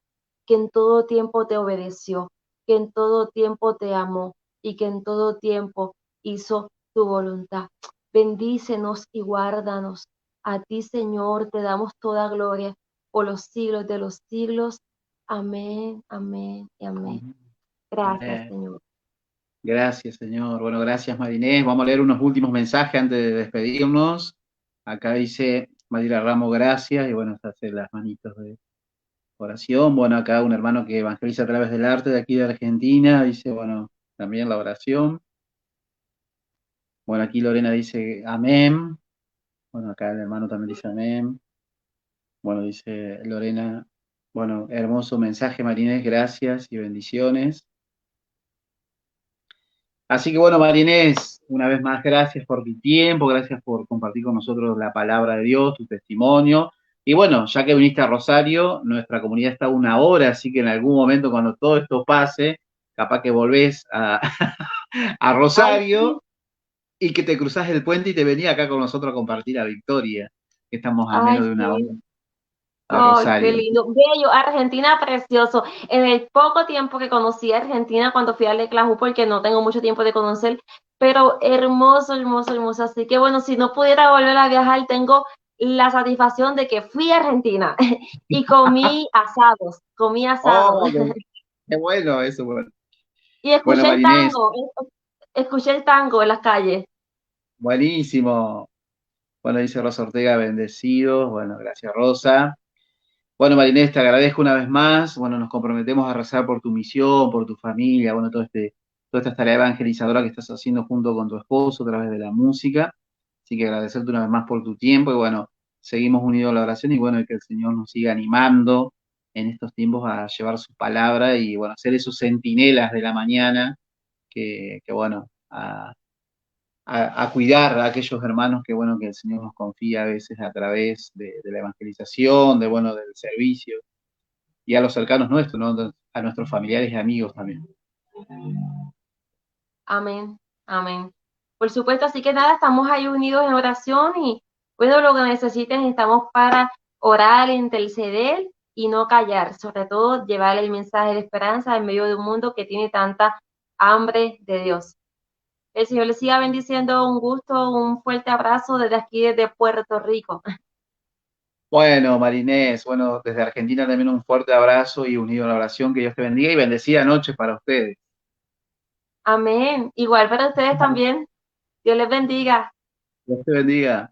que en todo tiempo te obedeció, que en todo tiempo te amó y que en todo tiempo hizo tu voluntad. Bendícenos y guárdanos. A ti, Señor, te damos toda gloria por los siglos de los siglos. Amén, amén y amén. Gracias, Amén. Señor. Gracias, Señor. Bueno, gracias, Marinés. Vamos a leer unos últimos mensajes antes de despedirnos. Acá dice Mayra Ramos, gracias. Y bueno, se hace las manitos de oración. Bueno, acá un hermano que evangeliza a través del arte de aquí de Argentina. Dice, bueno, también la oración. Bueno, aquí Lorena dice amén. Bueno, acá el hermano también dice amén. Bueno, dice Lorena, bueno, hermoso mensaje, Marinés, gracias y bendiciones. Así que bueno, Marinés, una vez más, gracias por tu tiempo, gracias por compartir con nosotros la palabra de Dios, tu testimonio. Y bueno, ya que viniste a Rosario, nuestra comunidad está a 1 hora, así que en algún momento cuando todo esto pase, capaz que volvés a Ay, sí. Rosario y que te cruzás el puente y te venís acá con nosotros a compartir a Victoria, que estamos a Ay, menos de 1 hora sí. de Ay, qué Rosario. lindo. Bello, Argentina precioso. En el poco tiempo que conocí a Argentina, cuando fui a Leclahu, porque no tengo mucho tiempo de conocer, pero hermoso, hermoso, hermoso. Así que bueno, si no pudiera volver a viajar, tengo la satisfacción de que fui a Argentina y comí asados, comí asados. Oh, qué bueno eso, bueno. Y Bueno, Marinés, escuché el tango en las calles. buenísimo. Bueno, dice Rosa Ortega, bendecidos. Bueno, gracias, Rosa. Bueno, Marinés, te agradezco una vez más. Bueno, nos comprometemos a rezar por tu misión, por tu familia, bueno, toda esta tarea evangelizadora que estás haciendo junto con tu esposo a través de la música. Así que agradecerte una vez más por tu tiempo y bueno, seguimos unidos a la oración y bueno, y que el Señor nos siga animando en estos tiempos a llevar su palabra y bueno, ser esos centinelas de la mañana que bueno, a cuidar a aquellos hermanos que, bueno, que el Señor nos confía a veces a través de la evangelización, de, bueno, del servicio, y a los cercanos nuestros, ¿no? A nuestros familiares y amigos también. Amén, amén. Por supuesto, así que nada, estamos ahí unidos en oración y bueno, lo que necesiten estamos para orar, interceder y no callar, sobre todo llevar el mensaje de esperanza en medio de un mundo que tiene tanta hambre de Dios. El Señor les siga bendiciendo, un gusto, un fuerte abrazo desde aquí, desde Puerto Rico. Bueno, Marinés, bueno, desde Argentina también un fuerte abrazo y unido a la oración, que Dios te bendiga y bendecida noche para ustedes. Amén. Igual para ustedes también. Dios les bendiga. Dios te bendiga.